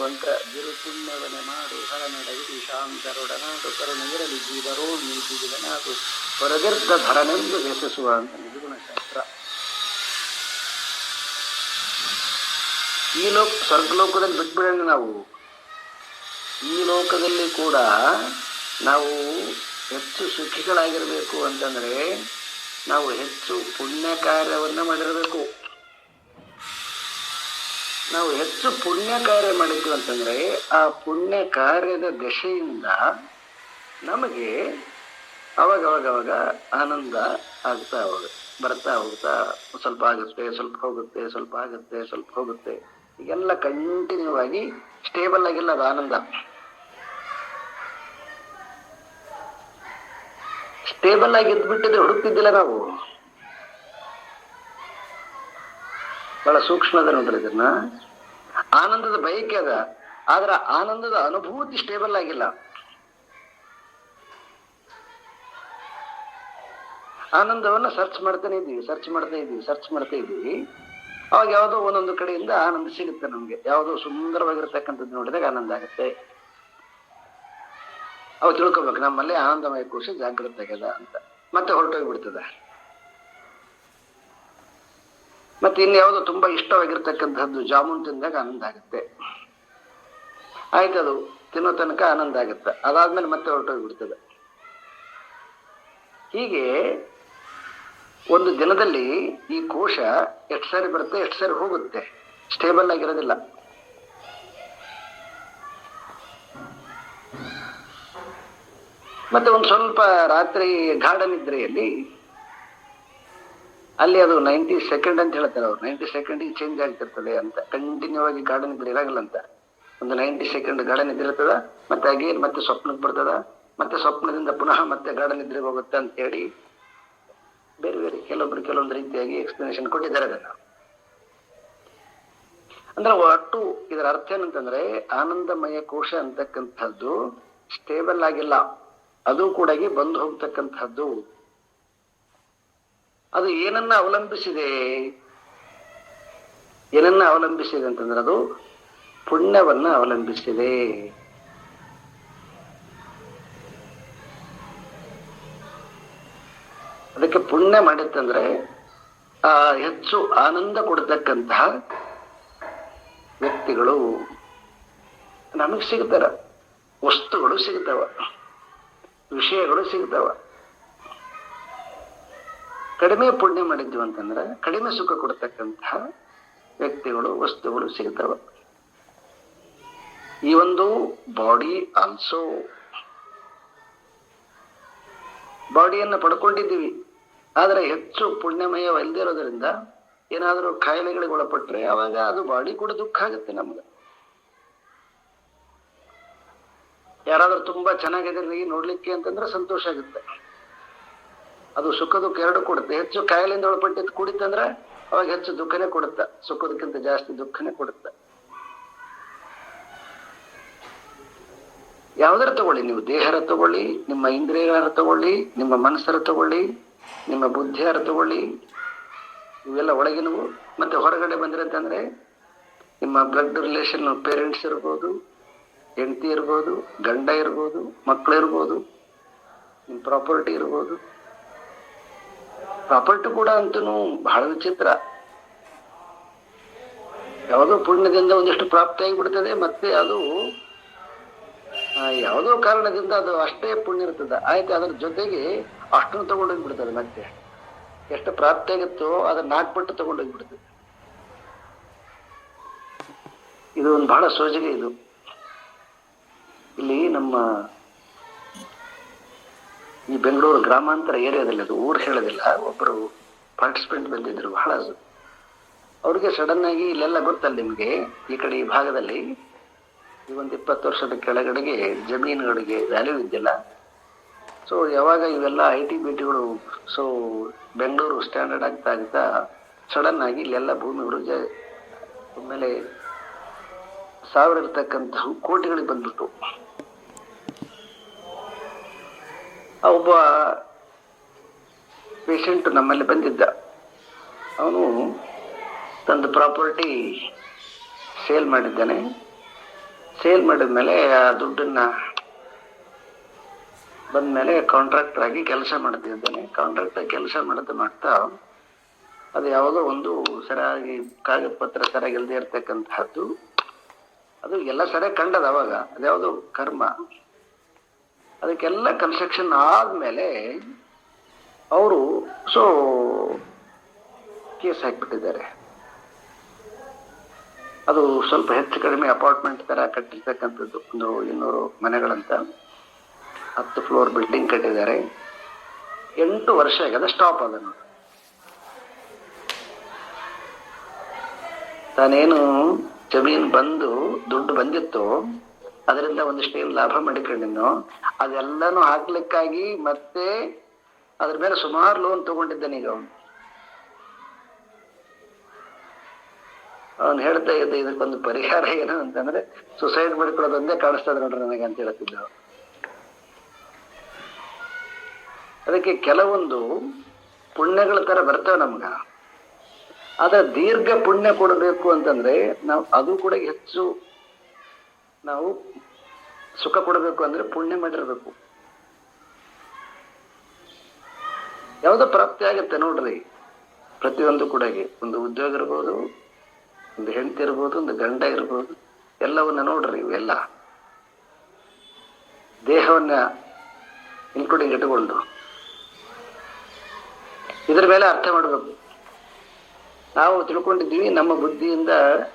ಅಂತ ಗುರು ಪುಣ್ಯವನ್ನ ಮಾಡು ಹರನಡಗಿ ಶಾಂತರೊಡನಾಡು ಕರುಣಿರಲಿ ಜೀವರೋ ನೀತಿಗಿದನಾಡು ಹೊರಗಿರ್ದ ಧರನೆಂದು ಯಶಸ್ಸುವ ಅಂತ ನಿರ್ಗುಣಶಾಸ್ತ್ರ. ಈ ಸ್ವರ್ಗಲೋಕದಲ್ಲಿ ಬಿಟ್ಬಿಡೋಣ ನಾವು. ಈ ಲೋಕದಲ್ಲಿ ಕೂಡ ನಾವು ಹೆಚ್ಚು ಸುಖಿಗಳಾಗಿರ್ಬೇಕು ಅಂತಂದ್ರೆ ನಾವು ಹೆಚ್ಚು ಪುಣ್ಯ ಕಾರ್ಯವನ್ನ ಮಾಡಿರಬೇಕು. ನಾವು ಹೆಚ್ಚು ಪುಣ್ಯ ಕಾರ್ಯ ಮಾಡಿದ್ವಿ ಅಂತಂದ್ರೆ ಆ ಪುಣ್ಯ ಕಾರ್ಯದ ದಶೆಯಿಂದ ನಮಗೆ ಅವಾಗ ಆನಂದ ಆಗ್ತಾ ಬರ್ತಾ ಹೋಗ್ತಾ ಸ್ವಲ್ಪ ಆಗುತ್ತೆ, ಸ್ವಲ್ಪ ಹೋಗುತ್ತೆ, ಸ್ವಲ್ಪ ಆಗುತ್ತೆ, ಸ್ವಲ್ಪ ಹೋಗುತ್ತೆ. ಈಗೆಲ್ಲ ಕಂಟಿನ್ಯೂ ಆಗಿ ಸ್ಟೇಬಲ್ ಆಗಿಲ್ಲ ಅದು ಆನಂದ. ಸ್ಟೇಬಲ್ ಆಗಿ ಇದ್ಬಿಟ್ಟಿದ್ರೆ ಹುಡುಕ್ತಿದ್ದಿಲ್ಲ ನಾವು. ಬಹಳ ಸೂಕ್ಷ್ಮದ ನೋಡ್ರಿ ಇದನ್ನ. ಆನಂದದ ಬಯಕೆ ಅದ, ಆದ್ರೆ ಆನಂದದ ಅನುಭೂತಿ ಸ್ಟೇಬಲ್ ಆಗಿಲ್ಲ. ಆನಂದವನ್ನ ಸರ್ಚ್ ಮಾಡ್ತಾ ಇದ್ದೀವಿ. ಅವಾಗ ಯಾವುದೋ ಒಂದೊಂದು ಕಡೆಯಿಂದ ಆನಂದ ಸಿಗುತ್ತೆ ನಮ್ಗೆ. ಯಾವುದೋ ಸುಂದರವಾಗಿರ್ತಕ್ಕಂಥದ್ದು ನೋಡಿದಾಗ ಆನಂದ ಆಗುತ್ತೆ. ಅವಾಗ ತಿಳ್ಕೊಬೇಕು ನಮ್ಮಲ್ಲಿ ಆನಂದಮಯ ಕೋಶ ಜಾಗೃತ ಆಗ್ಯದ ಅಂತ. ಮತ್ತೆ ಹೊರಟೋಗ್ಬಿಡ್ತದೆ. ಮತ್ತೆ ಇನ್ಯಾವುದೋ ತುಂಬಾ ಇಷ್ಟವಾಗಿರ್ತಕ್ಕಂಥದ್ದು ಜಾಮೂನ್ ತಿಂದಾಗ ಆನಂದ ಆಗುತ್ತೆ. ಆಯ್ತದು ತಿನ್ನೋ ತನಕ ಆನಂದ ಆಗುತ್ತೆ. ಅದಾದ್ಮೇಲೆ ಮತ್ತೆ ಹೊರಟೋಗ್ಬಿಡ್ತದೆ. ಹೀಗೆ ಒಂದು ದಿನದಲ್ಲಿ ಈ ಕೋಶ ಎಷ್ಟು ಸಾರಿ ಬರುತ್ತೆ, ಎಷ್ಟು ಸಾರಿ ಹೋಗುತ್ತೆ, ಸ್ಟೇಬಲ್ ಆಗಿರೋದಿಲ್ಲ. ಮತ್ತೆ ಒಂದು ಸ್ವಲ್ಪ ರಾತ್ರಿ ಗಾಢ ನಿದ್ರೆಯಲ್ಲಿ ಅಲ್ಲಿ ಅದು 90 ಸೆಕೆಂಡ್ ಅಂತ ಹೇಳ್ತಾರೆ ಅವ್ರು, 90 ಸೆಕೆಂಡಿಗೆ ಚೇಂಜ್ ಆಗ್ತಿರ್ತದೆ ಅಂತ. ಕಂಟಿನ್ಯೂ ಆಗಿ ಗಾಢ ನಿದ್ರೆ ಇರಾಗಲ್ಲ ಅಂತ. ಒಂದು 90 ಸೆಕೆಂಡ್ ಗಾಢ ನಿದ್ರೆ ಇರ್ತದ, ಮತ್ತೆ ಅಗೇನ್ ಮತ್ತೆ ಸ್ವಪ್ನಕ್ಕೆ ಬರ್ತದ, ಮತ್ತೆ ಸ್ವಪ್ನದಿಂದ ಪುನಃ ಮತ್ತೆ ಗಾಢ ನಿದ್ರೆಗೆ ಹೋಗುತ್ತೆ ಅಂತ ಹೇಳಿ ಬೇರೆ ಬೇರೆ ಕೆಲವೊಂದು ರೀತಿಯಾಗಿ ಎಕ್ಸ್ಪ್ಲನೇಷನ್ ಕೊಟ್ಟಿದ್ದಾರೆ ಅದನ್ನ. ಅಂದ್ರೆ ಒಟ್ಟು ಇದರ ಅರ್ಥ ಏನಂತಂದ್ರೆ ಆನಂದಮಯ ಕೋಶ ಅಂತಕ್ಕಂಥದ್ದು ಸ್ಟೇಬಲ್ ಆಗಿಲ್ಲ, ಅದು ಕೂಡ ಬಂದು ಹೋಗ್ತಕ್ಕಂಥದ್ದು. ಅದು ಏನನ್ನ ಅವಲಂಬಿಸಿದೆ ಅಂತಂದ್ರೆ ಅದು ಪುಣ್ಯವನ್ನ ಅವಲಂಬಿಸಿದೆ. ಅದಕ್ಕೆ ಪುಣ್ಯ ಮಾಡಿತ್ತಂದ್ರೆ ಹೆಚ್ಚು ಆನಂದ ಕೊಡ್ತಕ್ಕಂತಹ ವ್ಯಕ್ತಿಗಳು ನಮಗ್ ಸಿಗ್ತಾರ, ವಸ್ತುಗಳು ಸಿಗ್ತಾವ, ವಿಷಯಗಳು ಸಿಗ್ತಾವ. ಕಡಿಮೆ ಪುಣ್ಯ ಮಾಡಿದ್ವಿ ಅಂತಂದ್ರೆ ಕಡಿಮೆ ಸುಖ ಕೊಡ್ತಕ್ಕಂತಹ ವ್ಯಕ್ತಿಗಳು, ವಸ್ತುಗಳು ಸಿಗ್ತಾವ. ಈ ಒಂದು ಬಾಡಿ ಆಲ್ಸೋ, ಬಾಡಿಯನ್ನು ಪಡ್ಕೊಂಡಿದ್ದೀವಿ, ಆದ್ರೆ ಹೆಚ್ಚು ಪುಣ್ಯಮಯವಲ್ಲದೆ ಇರೋದ್ರಿಂದ ಏನಾದರೂ ಕಾಯಿಲೆಗಳಿಗೆ ಒಳಪಟ್ರೆ ಅವಾಗ ಅದು ಬಾಡಿ ಕೂಡ ದುಃಖ ಆಗುತ್ತೆ ನಮ್ಗೆ. ಯಾರಾದ್ರೂ ತುಂಬಾ ಚೆನ್ನಾಗಿದ್ರೆ ನೋಡ್ಲಿಕ್ಕೆ ಅಂತಂದ್ರೆ ಸಂತೋಷ ಆಗುತ್ತೆ, ಅದು ಸುಖ ದುಃಖ ಎರಡು ಕೊಡುತ್ತೆ. ಹೆಚ್ಚು ಕಾಯಿಲೆಯಿಂದ ಒಳಪಟ್ಟಿದ್ದು ಕುಡಿತಂದ್ರೆ ಅವಾಗ ಹೆಚ್ಚು ದುಃಖನೇ ಕೊಡುತ್ತ, ಸುಖದಕ್ಕಿಂತ ಜಾಸ್ತಿ ದುಃಖನೇ ಕೊಡುತ್ತ. ಯಾವ್ದಾರ ತಗೊಳ್ಳಿ ನೀವು, ದೇಹರ ತಗೊಳ್ಳಿ, ನಿಮ್ಮ ಇಂದ್ರಿಯರ ತಗೊಳ್ಳಿ, ನಿಮ್ಮ ಮನಸ್ಸರ ತಗೊಳ್ಳಿ, ನಿಮ್ಮ ಬುದ್ಧಿಯರ ತಗೊಳ್ಳಿ, ಇವೆಲ್ಲ ಒಳಗಿನವು. ಮತ್ತೆ ಹೊರಗಡೆ ಬಂದಿರತ್ತಂದ್ರೆ ನಿಮ್ಮ ಬ್ಲಡ್ ರಿಲೇಷನ್, ಪೇರೆಂಟ್ಸ್ ಇರ್ಬೋದು, ಹೆಂಡತಿ ಇರ್ಬೋದು, ಗಂಡ ಇರ್ಬೋದು, ಮಕ್ಕಳು ಇರ್ಬೋದು, ನಿಮ್ಮ ಪ್ರಾಪರ್ಟಿ ಇರ್ಬೋದು. ಪ್ರಾಪರ್ಟಿ ಕೂಡ ಅಂತೂ ಬಹಳ ವಿಚಿತ್ರ. ಯಾವುದೋ ಪುಣ್ಯದಿಂದ ಒಂದಿಷ್ಟು ಪ್ರಾಪ್ತಿ ಆಗಿಬಿಡ್ತದೆ, ಮತ್ತೆ ಅದು ಯಾವುದೋ ಕಾರಣದಿಂದ ಅದು ಅಷ್ಟೇ ಪುಣ್ಯ ಇರ್ತದೆ, ಆಯ್ತು ಅದ್ರ ಜೊತೆಗೆ ಅಷ್ಟನ್ನು ತಗೊಂಡೋಗ್ಬಿಡ್ತದೆ. ಮತ್ತೆ ಎಷ್ಟು ಪ್ರಾಪ್ತಿ ಆಗುತ್ತೋ ಅದನ್ನ 4 ಪಟ್ಟು ತಗೊಂಡೋಗ್ಬಿಡ್ತದೆ. ಇದು ಒಂದು ಬಹಳ ಸೋಜಿಗೆ. ಇದು ಇಲ್ಲಿ ನಮ್ಮ ಈ ಬೆಂಗಳೂರು ಗ್ರಾಮಾಂತರ ಏರಿಯಾದಲ್ಲಿ, ಅದು ಊರು ಹೇಳೋದಿಲ್ಲ, ಒಬ್ಬರು ಪಾರ್ಟಿಸಿಪೆಂಟ್ ಬಂದಿದ್ರು. ಬಹಳ ಅವ್ರಿಗೆ ಸಡನ್ ಆಗಿ ಇಲ್ಲೆಲ್ಲ ಗೊತ್ತಲ್ಲ ನಿಮ್ಗೆ, ಈ ಕಡೆ ಈ ಭಾಗದಲ್ಲಿ ಈ ಒಂದು 20 ವರ್ಷದ ಕೆಳಗಡೆಗೆ ಜಮೀನುಗಳಿಗೆ ವ್ಯಾಲ್ಯೂ ಇದ್ದಿಲ್ಲ. ಸೊ ಯಾವಾಗ ಇವೆಲ್ಲ IT BTಗಳು ಸೊ ಬೆಂಗಳೂರು ಸ್ಟ್ಯಾಂಡರ್ಡ್ ಆಗ್ತಾ ಸಡನ್ ಆಗಿ ಇಲ್ಲೆಲ್ಲ ಭೂಮಿಗಳು ಆಮೇಲೆ ಸಾವಿರ ಇರ್ತಕ್ಕಂಥ ಕೋಟಿಗಳಿಗೆ ಬಂದ್ಬಿಟ್ಟು. ಒಬ್ಬ ಪೇಷಂಟ್ ನಮ್ಮಲ್ಲಿ ಬಂದಿದ್ದ, ಅವನು ತಂದು ಪ್ರಾಪರ್ಟಿ ಸೇಲ್ ಮಾಡಿದ್ದಾನೆ. ಸೇಲ್ ಮಾಡಿದ್ಮೇಲೆ ಆ ದುಡ್ಡನ್ನ ಬಂದ್ಮೇಲೆ ಕಾಂಟ್ರಾಕ್ಟರ್ ಆಗಿ ಕೆಲಸ ಮಾಡ್ತಿದ್ದಾನೆ. ಕಾಂಟ್ರಾಕ್ಟರ್ ಕೆಲಸ ಮಾಡ್ತಾ ಅದು ಯಾವುದೋ ಒಂದು ಸರಿಯಾಗಿ ಕಾಗದ ಪತ್ರ ಸರಿಯಾಗಿ ಇಲ್ಲದೆ ಇರ್ತಕ್ಕಂಥದ್ದು, ಅದು ಎಲ್ಲ ಸರಿಯಾಗಿ ಕಂಡದ ಅವಾಗ, ಅದ್ಯಾವುದೋ ಕರ್ಮ. ಅದಕ್ಕೆಲ್ಲ ಕನ್ಸ್ಟ್ರಕ್ಷನ್ ಆದ್ಮೇಲೆ ಅವರು ಕೇಸ್ ಹಾಕ್ಬಿಟ್ಟಿದ್ದಾರೆ. ಅದು ಸ್ವಲ್ಪ ಹೆಚ್ಚು ಕಡಿಮೆ ಅಪಾರ್ಟ್ಮೆಂಟ್ ತರ ಕಟ್ಟಿರ್ತಕ್ಕಂಥದ್ದು, ಒಂದು 200 ಮನೆಗಳಂತ 10 ಫ್ಲೋರ್ ಬಿಲ್ಡಿಂಗ್ ಕಟ್ಟಿದ್ದಾರೆ. 8 ವರ್ಷ ಆಗದ ಸ್ಟಾಪ್ ಅದನ್ನು. ತಾನೇನು ಜಮೀನು ಬಂದು ದುಡ್ಡು ಬಂದಿತ್ತು, ಅದರಿಂದ ಒಂದಿಷ್ಟು ಏನು ಲಾಭ ಮಾಡಿಕೊಂಡಿನೋ ಅದೆಲ್ಲಾನು ಹಾಕ್ಲಿಕ್ಕಾಗಿ ಮತ್ತೆ ಅದ್ರ ಮೇಲೆ ಸುಮಾರು ಲೋನ್ ತಗೊಂಡಿದ್ದಾನೆ. ಈಗ ಅವನು ಹೇಳ್ತಾ ಇದ್ದ, ಇದಕ್ಕೊಂದು ಪರಿಹಾರ ಏನು ಅಂತಂದ್ರೆ ಸುಸೈಡ್ ಮಾಡ್ಕೊಳ್ಳೋದೊಂದೇ ಕಾಣಿಸ್ತದೆ ನೋಡ್ರಿ ನನಗೆ ಅಂತ ಹೇಳ್ತಿದ್ದ. ಅದಕ್ಕೆ ಕೆಲವೊಂದು ಪುಣ್ಯಗಳ ತರ ಬರ್ತವೆ ನಮ್ಗ. ಆದ್ರೆ ದೀರ್ಘ ಪುಣ್ಯ ಕೊಡಬೇಕು ಅಂತಂದ್ರೆ ನಾವು ಅದು ಕೂಡ ಹೆಚ್ಚು ನಾವು ಸುಖ ಕೊಡಬೇಕು ಅಂದ್ರೆ ಪುಣ್ಯ ಮಾಡಿರ್ಬೇಕು. ಯಾವುದೋ ಪ್ರಾಪ್ತಿ ಆಗುತ್ತೆ ನೋಡ್ರಿ, ಪ್ರತಿಯೊಂದು ಕೂಡ. ಒಂದು ಉದ್ಯೋಗ ಇರ್ಬೋದು, ಒಂದು ಹೆಂಡತಿ ಇರ್ಬೋದು, ಒಂದು ಗಂಡ ಇರ್ಬೋದು, ಎಲ್ಲವನ್ನ ನೋಡ್ರಿ. ಇವೆಲ್ಲ ದೇಹವನ್ನ ಇನ್ಕ್ಲೂಡಿಂಗ್ ಇಟ್ಟುಕೊಂಡು ಇದ್ರ ಮೇಲೆ ಅರ್ಥ ಮಾಡ್ಬೇಕು. ನಾವು ತಿಳ್ಕೊಂಡಿದ್ದೀವಿ ನಮ್ಮ ಬುದ್ಧಿಯಿಂದ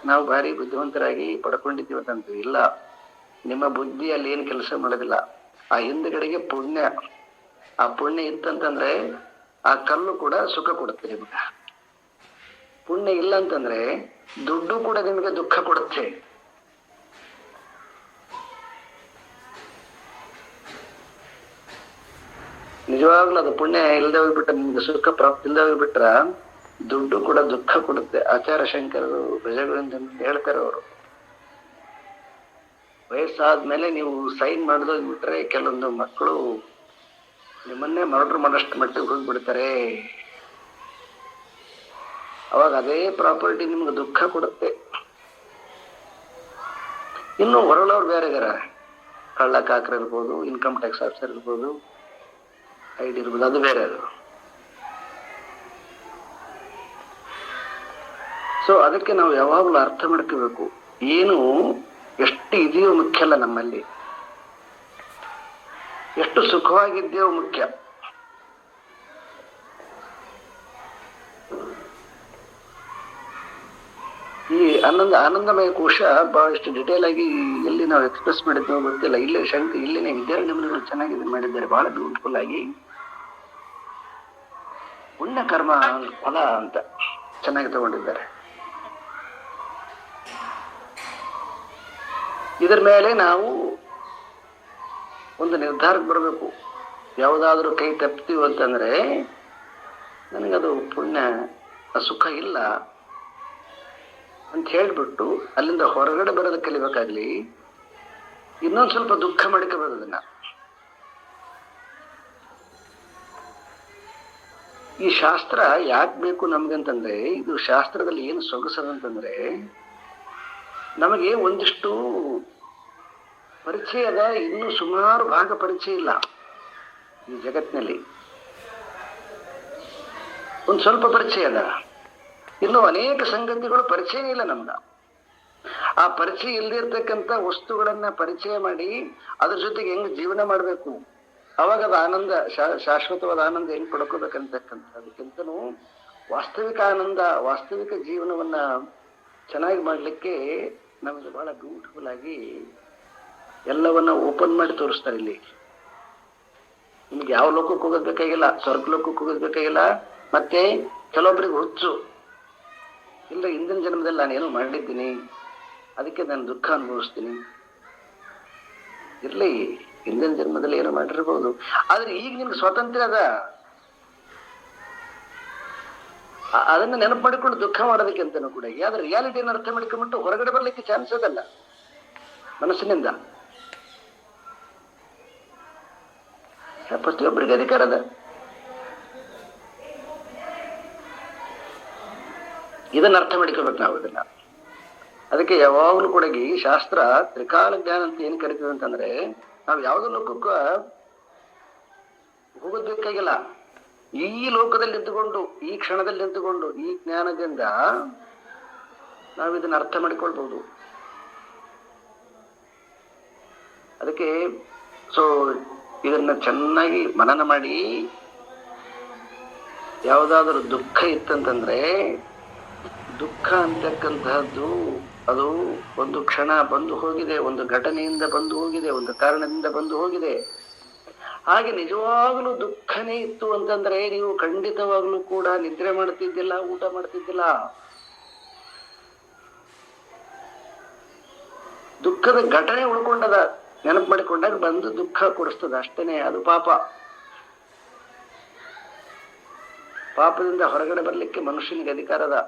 ನಾವು ಭಾರಿ ಬುದ್ಧಿವಂತರಾಗಿ ಪಡ್ಕೊಂಡಿದ್ದೀವಿ ಅಂತಂತೀವಿ. ಇಲ್ಲ, ನಿಮ್ಮ ಬುದ್ಧಿಯಲ್ಲಿ ಏನು ಕೆಲಸ ಮಾಡೋದಿಲ್ಲ. ಆ ಹಿಂದ್ಗಡೆಗೆ ಪುಣ್ಯ. ಆ ಪುಣ್ಯ ಇತ್ತಂತಂದ್ರೆ ಆ ಕಲ್ಲು ಕೂಡ ಸುಖ ಕೊಡುತ್ತೆ ನಿಮ್ಗೆ. ಪುಣ್ಯ ಇಲ್ಲ ಅಂತಂದ್ರೆ ದುಡ್ಡು ಕೂಡ ನಿಮಗೆ ದುಃಖ ಕೊಡುತ್ತೆ. ನಿಜವಾಗ್ಲೂ ಅದು ಪುಣ್ಯ ಇಲ್ಲದೆ ಹೋಗ್ಬಿಟ್ರೆ, ನಿಮ್ಗೆ ಸುಖ ಪ್ರಾಪ್ತಿ ಇಲ್ಲದೆ ಹೋಗ್ಬಿಟ್ರ ದುಡ್ಡು ಕೂಡ ದುಃಖ ಕೊಡುತ್ತೆ. ಆಚಾರ್ಯ ಶಂಕರರು ಪ್ರಜೆಗಳಿಂದ ಹೇಳ್ತಾರೆ, ಅವರು ವಯಸ್ಸಾದ್ಮೇಲೆ ನೀವು ಸೈನ್ ಮಾಡಿದೋಗ್ಬಿಟ್ರೆ ಕೆಲವೊಂದು ಮಕ್ಕಳು ನಿಮ್ಮನ್ನೇ ಮರ್ಡರ್ ಮಾಡೋಷ್ಟು ಮಟ್ಟಿಗೆ ಹೋಗ್ಬಿಡ್ತಾರೆ. ಅವಾಗ ಅದೇ ಪ್ರಾಪರ್ಟಿ ನಿಮ್ಗೆ ದುಃಖ ಕೊಡುತ್ತೆ. ಇನ್ನು ಹೊರಳವ್ರು ಬೇರೆ ಇದಾರ, ಕಳ್ಳ ಕಾಕರ್ ಇರ್ಬೋದು, ಇನ್ಕಮ್ ಟ್ಯಾಕ್ಸ್ ಆಫೀಸರ್ ಇರ್ಬೋದು, ಐಡಿ ಇರ್ಬೋದು, ಅದು ಬೇರೆ. ಅದು ಸೊ ಅದಕ್ಕೆ ನಾವು ಯಾವಾಗಲೂ ಅರ್ಥ ಮಾಡ್ಕೋಬೇಕು, ಏನು ಎಷ್ಟು ಇದೆಯೋ ಮುಖ್ಯ ಅಲ್ಲ, ನಮ್ಮಲ್ಲಿ ಎಷ್ಟು ಸುಖವಾಗಿದ್ದೇವೋ ಮುಖ್ಯ. ಈ ಆನಂದಮಯ ಕೋಶ ಬಹಳಷ್ಟು ಡಿಟೇಲ್ ಆಗಿ ಎಲ್ಲಿ ನಾವು ಎಕ್ಸ್ಪ್ರೆಸ್ ಮಾಡಿದ್ನೋ ಗೊತ್ತಿಲ್ಲ. ಇಲ್ಲೇ ಇಲ್ಲಿನ ವಿದ್ಯಾರ್ಥಿಗಳು ಚೆನ್ನಾಗಿ ಮಾಡಿದ್ದಾರೆ, ಬಹಳ ಬ್ಯೂಟಿಫುಲ್ ಆಗಿ. ಪುಣ್ಯ ಕರ್ಮ ಫಲ ಅಂತ ಚೆನ್ನಾಗಿ ತಗೊಂಡಿದ್ದಾರೆ. ಇದರ ಮೇಲೆ ನಾವು ಒಂದು ನಿರ್ಧಾರಕ್ಕೆ ಬರಬೇಕು. ಯಾವುದಾದ್ರೂ ಕೈ ತಪ್ತೀವಿ ಅಂತಂದ್ರೆ ನನಗದು ಪುಣ್ಯ ಸುಖ ಇಲ್ಲ ಅಂತ ಹೇಳ್ಬಿಟ್ಟು ಅಲ್ಲಿಂದ ಹೊರಗಡೆ ಬರೋದಕ್ಕೆ ಕಲಿಬೇಕಾಗ್ಲಿ. ಇನ್ನೊಂದು ಸ್ವಲ್ಪ ದುಃಖ ಮಾಡ್ಕೋಬೋದನ್ನ. ಈ ಶಾಸ್ತ್ರ ಯಾಕೆ ಬೇಕು ನಮ್ಗಂತಂದ್ರೆ, ಇದು ಶಾಸ್ತ್ರದಲ್ಲಿ ಏನು ಸೊಗಸದಂತಂದ್ರೆ, ನಮಗೆ ಒಂದಿಷ್ಟು ಪರಿಚಯದ, ಇನ್ನೂ ಸುಮಾರು ಭಾಗ ಪರಿಚಯ ಇಲ್ಲ ಈ ಜಗತ್ತಿನಲ್ಲಿ. ಒಂದು ಸ್ವಲ್ಪ ಪರಿಚಯ ಅದ, ಇನ್ನು ಅನೇಕ ಸಂಗತಿಗಳು ಪರಿಚಯ ಇಲ್ಲ ನಮ್ಗ. ಆ ಪರಿಚಯ ಇಲ್ದಿರ್ತಕ್ಕಂಥ ವಸ್ತುಗಳನ್ನ ಪರಿಚಯ ಮಾಡಿ ಅದ್ರ ಜೊತೆಗೆ ಹೆಂಗ್ ಜೀವನ ಮಾಡ್ಬೇಕು, ಅವಾಗ ಅದು ಆನಂದ, ಶಾಶ್ವತವಾದ ಆನಂದ ಹೆಂಗ್ ಪಡ್ಕೋಬೇಕಂತಕ್ಕಂಥದಕ್ಕಿಂತನೂ ವಾಸ್ತವಿಕ ಆನಂದ, ವಾಸ್ತವಿಕ ಜೀವನವನ್ನ ಚೆನ್ನಾಗಿ ಮಾಡ್ಲಿಕ್ಕೆ ನಮಗೆ ಬಹಳ ಬ್ಯೂಟಿಫುಲ್ ಆಗಿ ಎಲ್ಲವನ್ನ ಓಪನ್ ಮಾಡಿ ತೋರಿಸ್ತಾರೆ. ಇಲ್ಲಿ ನಿಮ್ಗೆ ಯಾವ ಲೋಕಕ್ಕೆ ಹೋಗೋದ್ ಬೇಕಾಗಿಲ್ಲ, ಸ್ವರ್ಗ ಲೋಕಕ್ಕೆ ಹೋಗೋದ್ ಬೇಕಾಗಿಲ್ಲ. ಮತ್ತೆ ಕೆಲವೊಬ್ಬರಿಗೆ ಹುಚ್ಚು, ಇಲ್ಲ ಹಿಂದಿನ ಜನ್ಮದಲ್ಲಿ ನಾನೇನು ಮಾಡಿದ್ದೀನಿ ಅದಕ್ಕೆ ನಾನು ದುಃಖ ಅನುಭವಿಸ್ತೀನಿ. ಇರ್ಲಿ, ಹಿಂದಿನ ಜನ್ಮದಲ್ಲಿ ಏನೋ ಮಾಡಿರ್ಬೋದು, ಆದ್ರೆ ಈಗ ನಿಮ್ಗೆ ಸ್ವಾತಂತ್ರ್ಯ ಅದ. ಅದನ್ನ ನೆನಪು ಮಾಡಿಕೊಂಡು ದುಃಖ ಮಾಡೋದಕ್ಕೆ ಅಂತನೂ ಕೂಡ ಆದ್ರೆ ರಿಯಾಲಿಟಿಯನ್ನು ಅರ್ಥ ಮಾಡ್ಕೊಂಡ್ಬಿಟ್ಟು ಹೊರಗಡೆ ಬರ್ಲಿಕ್ಕೆ ಚಾನ್ಸ್ ಅದಲ್ಲ ಮನಸ್ಸಿನಿಂದ. ಪ್ರತಿಯೊಬ್ಬರಿಗೆ ಅಧಿಕಾರ ಅದ. ಇದನ್ನ ಅರ್ಥ ಮಾಡ್ಕೋಬೇಕು ನಾವು ಇದನ್ನ. ಅದಕ್ಕೆ ಯಾವಾಗಲೂ ಕೂಡ ಈ ಶಾಸ್ತ್ರ ತ್ರಿಕಾಲ ಜ್ಞಾನ ಅಂತ ಏನ್ ಕರಿತೀವಿ ಅಂತಂದ್ರೆ, ನಾವು ಯಾವುದೋ ಲೋಕಕ್ಕ ಹೋಗೋದ್ ಬೇಕಾಗಿಲ್ಲ. ಈ ಲೋಕದಲ್ಲಿ ನಿಂತುಕೊಂಡು, ಈ ಕ್ಷಣದಲ್ಲಿ ನಿಂತುಕೊಂಡು, ಈ ಜ್ಞಾನದಿಂದ ನಾವು ಇದನ್ನ ಅರ್ಥ ಮಾಡಿಕೊಳ್ಬಹುದು. ಅದಕ್ಕೆ ಸೊ ಇದನ್ನ ಚೆನ್ನಾಗಿ ಮನನ ಮಾಡಿ, ಯಾವುದಾದ್ರೂ ದುಃಖ ಇತ್ತಂತಂದ್ರೆ, ದುಃಖ ಅಂತಕ್ಕಂತಹದ್ದು ಅದು ಒಂದು ಕ್ಷಣ ಬಂದು ಹೋಗಿದೆ, ಒಂದು ಘಟನೆಯಿಂದ ಬಂದು ಹೋಗಿದೆ, ಒಂದು ಕಾರಣದಿಂದ ಬಂದು ಹೋಗಿದೆ. ಹಾಗೆ ನಿಜವಾಗ್ಲೂ ದುಃಖನೇ ಇತ್ತು ಅಂತಂದ್ರೆ ನೀವು ಖಂಡಿತವಾಗ್ಲೂ ಕೂಡ ನಿದ್ರೆ ಮಾಡ್ತಿದ್ದಿಲ್ಲ, ಊಟ ಮಾಡ್ತಿದ್ದಿಲ್ಲ. ದುಃಖದ ಘಟನೆ ಉಳ್ಕೊಂಡದ, ನೆನಪು ಮಾಡಿಕೊಂಡಾಗ ಬಂದು ದುಃಖ ಕೊಡಿಸ್ತದ, ಅಷ್ಟೇನೆ. ಅದು ಪಾಪ. ಪಾಪದಿಂದ ಹೊರಗಡೆ ಬರ್ಲಿಕ್ಕೆ ಮನುಷ್ಯನಿಗೆ ಅಧಿಕಾರ ಅದ.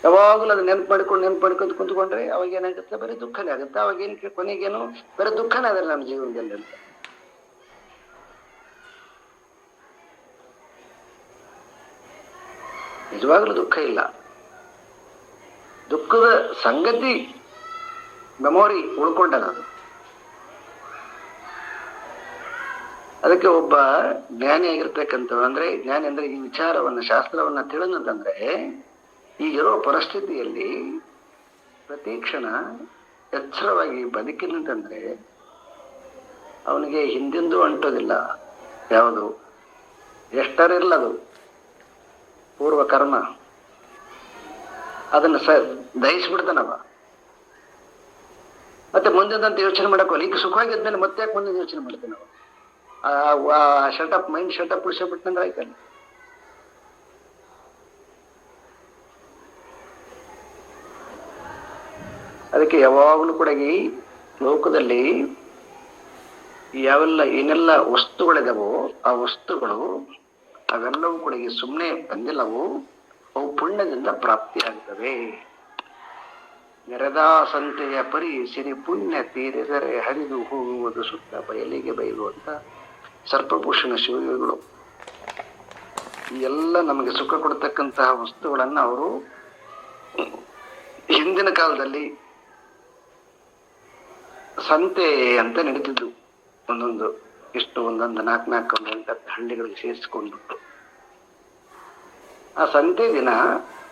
ಯಾವಾಗಲೂ ಅದು ನೆನಪು ಮಾಡ್ಕೊಂಡು ಕುಂತ್ಕೊಂಡ್ರೆ ಅವಾಗ ಏನಾಗುತ್ತೆ, ಬರೀ ದುಃಖನೇ ಆಗುತ್ತೆ. ಅವಾಗೇನ್ ಕೊನೆಗೇನು ಬರೀ ದುಃಖನೇ ಅದ ನಮ್ಮ ಜೀವನದಲ್ಲಿ ಅಂತ. ನಿಜವಾಗ್ಲೂ ದುಃಖ ಇಲ್ಲ. ದುಃಖದ ಸಂಗತಿ ಮೆಮೊರಿ ಉಳ್ಕೊಂಡದ. ಅದಕ್ಕೆ ಒಬ್ಬ ಜ್ಞಾನಿ ಆಗಿರ್ತಕ್ಕಂಥ, ಅಂದ್ರೆ ಜ್ಞಾನಿ ಅಂದ್ರೆ ಈ ವಿಚಾರವನ್ನ, ಶಾಸ್ತ್ರವನ್ನ ತಿಳಿದಂತಂದ್ರೆ, ಈಗಿರೋ ಪರಿಸ್ಥಿತಿಯಲ್ಲಿ ಪ್ರತಿ ಕ್ಷಣ ಎಚ್ಚರವಾಗಿ ಬದುಕಿನಂತಂದ್ರೆ ಅವನಿಗೆ ಹಿಂದಿಂದು ಅಂಟೋದಿಲ್ಲ. ಯಾವುದು ಎಷ್ಟರಿಲ್ಲದು ಪೂರ್ವ ಕರ್ಮ, ಅದನ್ನ ದಹಿಸ್ಬಿಡ್ತಾನವ. ಮತ್ತೆ ಮುಂದಿನಂತ ಯೋಚನೆ ಮಾಡಕ್ಕಲ್ಲ. ಈಗ ಸುಖವಾಗಿದ್ಮೇಲೆ ಮತ್ತೆ ಯಾಕೆ ಮುಂದಿನ ಯೋಚನೆ ಮಾಡ್ತೀವಿ ನಾವು? ಶಟಪ್ ಮೈಂಡ್ ಶಟಪ್ ಉಳಿಸ್ಬಿಟ್ನಂದ್ರೆ ಆಯ್ತಲ್ಲ. ಅದಕ್ಕೆ ಯಾವಾಗಲೂ ಕೂಡ ಈ ಲೋಕದಲ್ಲಿ ಏನೆಲ್ಲ ವಸ್ತುಗಳಿದಾವೋ ಆ ವಸ್ತುಗಳು ಅವೆಲ್ಲವೂ ಕೂಡ ಸುಮ್ಮನೆ ಬಂದಿಲ್ಲವು, ಅವು ಪುಣ್ಯದಿಂದ ಪ್ರಾಪ್ತಿ ಆಗ್ತವೆ. ನೆರೆದ ಸಂತೆಯ ಪರಿ ಸಿರಿ ಪುಣ್ಯ ತೀರಿದರೆ ಹರಿದು ಹೋಗುವುದು ಸುತ್ತ ಬಯಲಿಗೆ ಬಯಲುವಂತ ಸರ್ಪಭೂಷಣ ಶಿವಯೋಗಿಗಳು ಈ ಎಲ್ಲ ನಮಗೆ ಸುಖ ಕೊಡ್ತಕ್ಕಂತಹ ವಸ್ತುಗಳನ್ನ ಅವರು ಹಿಂದಿನ ಕಾಲದಲ್ಲಿ ಸಂತೆ ಅಂತ ನಡೀತಿದ್ದು. ಒಂದೊಂದು 4 8 ಹಳ್ಳಿಗಳಿಗೆ ಸೇರಿಸಿಕೊಂಡ್ಬಿಟ್ಟು ಆ ಸಂತೆ ದಿನ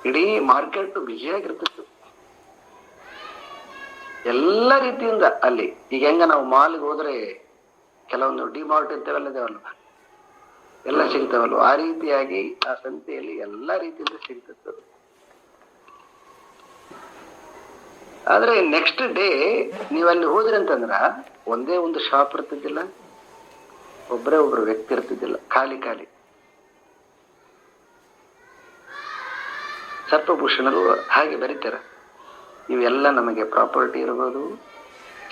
ಇಡೀ ಮಾರ್ಕೆಟ್ ಬಿಜಿಯಾಗಿರ್ತಿತ್ತು ಎಲ್ಲ ರೀತಿಯಿಂದ. ಅಲ್ಲಿ ಈಗ ಹೆಂಗ ನಾವು ಮಾಲ್ಗೆ ಹೋದ್ರೆ ಕೆಲವೊಂದು ಡಿಮಾರ್ಟ್ ಇರ್ತವೆಲ್ಲ ಇದಾವಲ್ವ, ಎಲ್ಲ ಸಿಗ್ತಾವಲ್ವ, ಆ ರೀತಿಯಾಗಿ ಆ ಸಂತೆಯಲ್ಲಿ ಎಲ್ಲಾ ರೀತಿಯಿಂದ ಸಿಗ್ತಿತ್ತು. ಆದ್ರೆ ನೆಕ್ಸ್ಟ್ ಡೇ ನೀವಲ್ಲಿ ಹೋದ್ರಿ ಅಂತಂದ್ರ ಒಂದೇ ಒಂದು ಶಾಪ್ ಇರ್ತಿದ್ದಿಲ್ಲ, ಒಬ್ರು ವ್ಯಕ್ತಿ ಇರ್ತಿದ್ದಿಲ್ಲ, ಖಾಲಿ. ಸರ್ಪಭೂಷಣರು ಹಾಗೆ ಬರೀತಾರೆ. ಇವೆಲ್ಲ ನಮಗೆ ಪ್ರಾಪರ್ಟಿ ಇರ್ಬೋದು,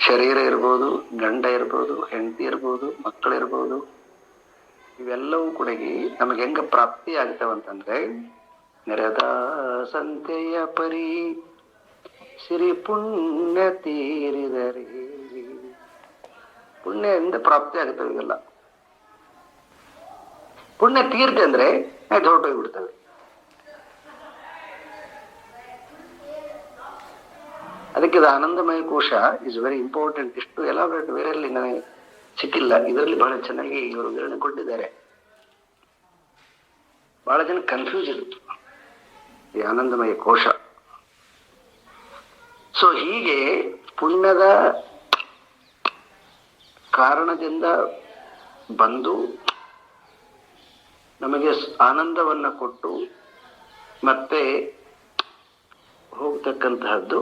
ಶರೀರ ಇರ್ಬೋದು, ಗಂಡ ಇರ್ಬೋದು, ಹೆಂಡತಿ ಇರ್ಬೋದು, ಮಕ್ಕಳಿರ್ಬೋದು, ಇವೆಲ್ಲವೂ ಕೂಡ ನಮಗೆ ಹೆಂಗ ಪ್ರಾಪ್ತಿ ಆಗ್ತಾವಂತಂದ್ರೆ ನೆರೆದ ಸಂತೆಯ ಪರಿ ಸಿರಿ ಪುಣ್ಯ ತೀರಿದರೆ, ಪುಣ್ಯದಿಂದ ಪ್ರಾಪ್ತಿ ಆಗ್ತವೆ. ಇವೆಲ್ಲ ಪುಣ್ಯ ತೀರ್ತೆ ಅಂದ್ರೆ ಆಯ್ತು ಹೊರಟೋಗ್ಬಿಡ್ತವೆ. ಅದಕ್ಕೆ ಇದು ಆನಂದಮಯ ಕೋಶ ಇಸ್ ವೆರಿ ಇಂಪಾರ್ಟೆಂಟ್. ಇಷ್ಟು ಎಲಾಬ್ರೇಟ್ ಬೇರೆಯಲ್ಲಿ ನನಗೆ ಸಿಕ್ಕಿಲ್ಲ. ಇದರಲ್ಲಿ ಬಹಳ ಚೆನ್ನಾಗಿ ಇವರು ವಿವರಣೆ ಕೊಟ್ಟಿದ್ದಾರೆ. ಬಹಳ ಜನ ಕನ್ಫ್ಯೂಸ್ ಇರುತ್ತೆ ಈ ಆನಂದಮಯ ಕೋಶ. ಸೊ ಹೀಗೆ ಪುಣ್ಯದ ಕಾರಣದಿಂದ ಬಂದು ನಮಗೆ ಆನಂದವನ್ನ ಕೊಟ್ಟು ಮತ್ತೆ ಹೋಗ್ತಕ್ಕಂತಹದ್ದು,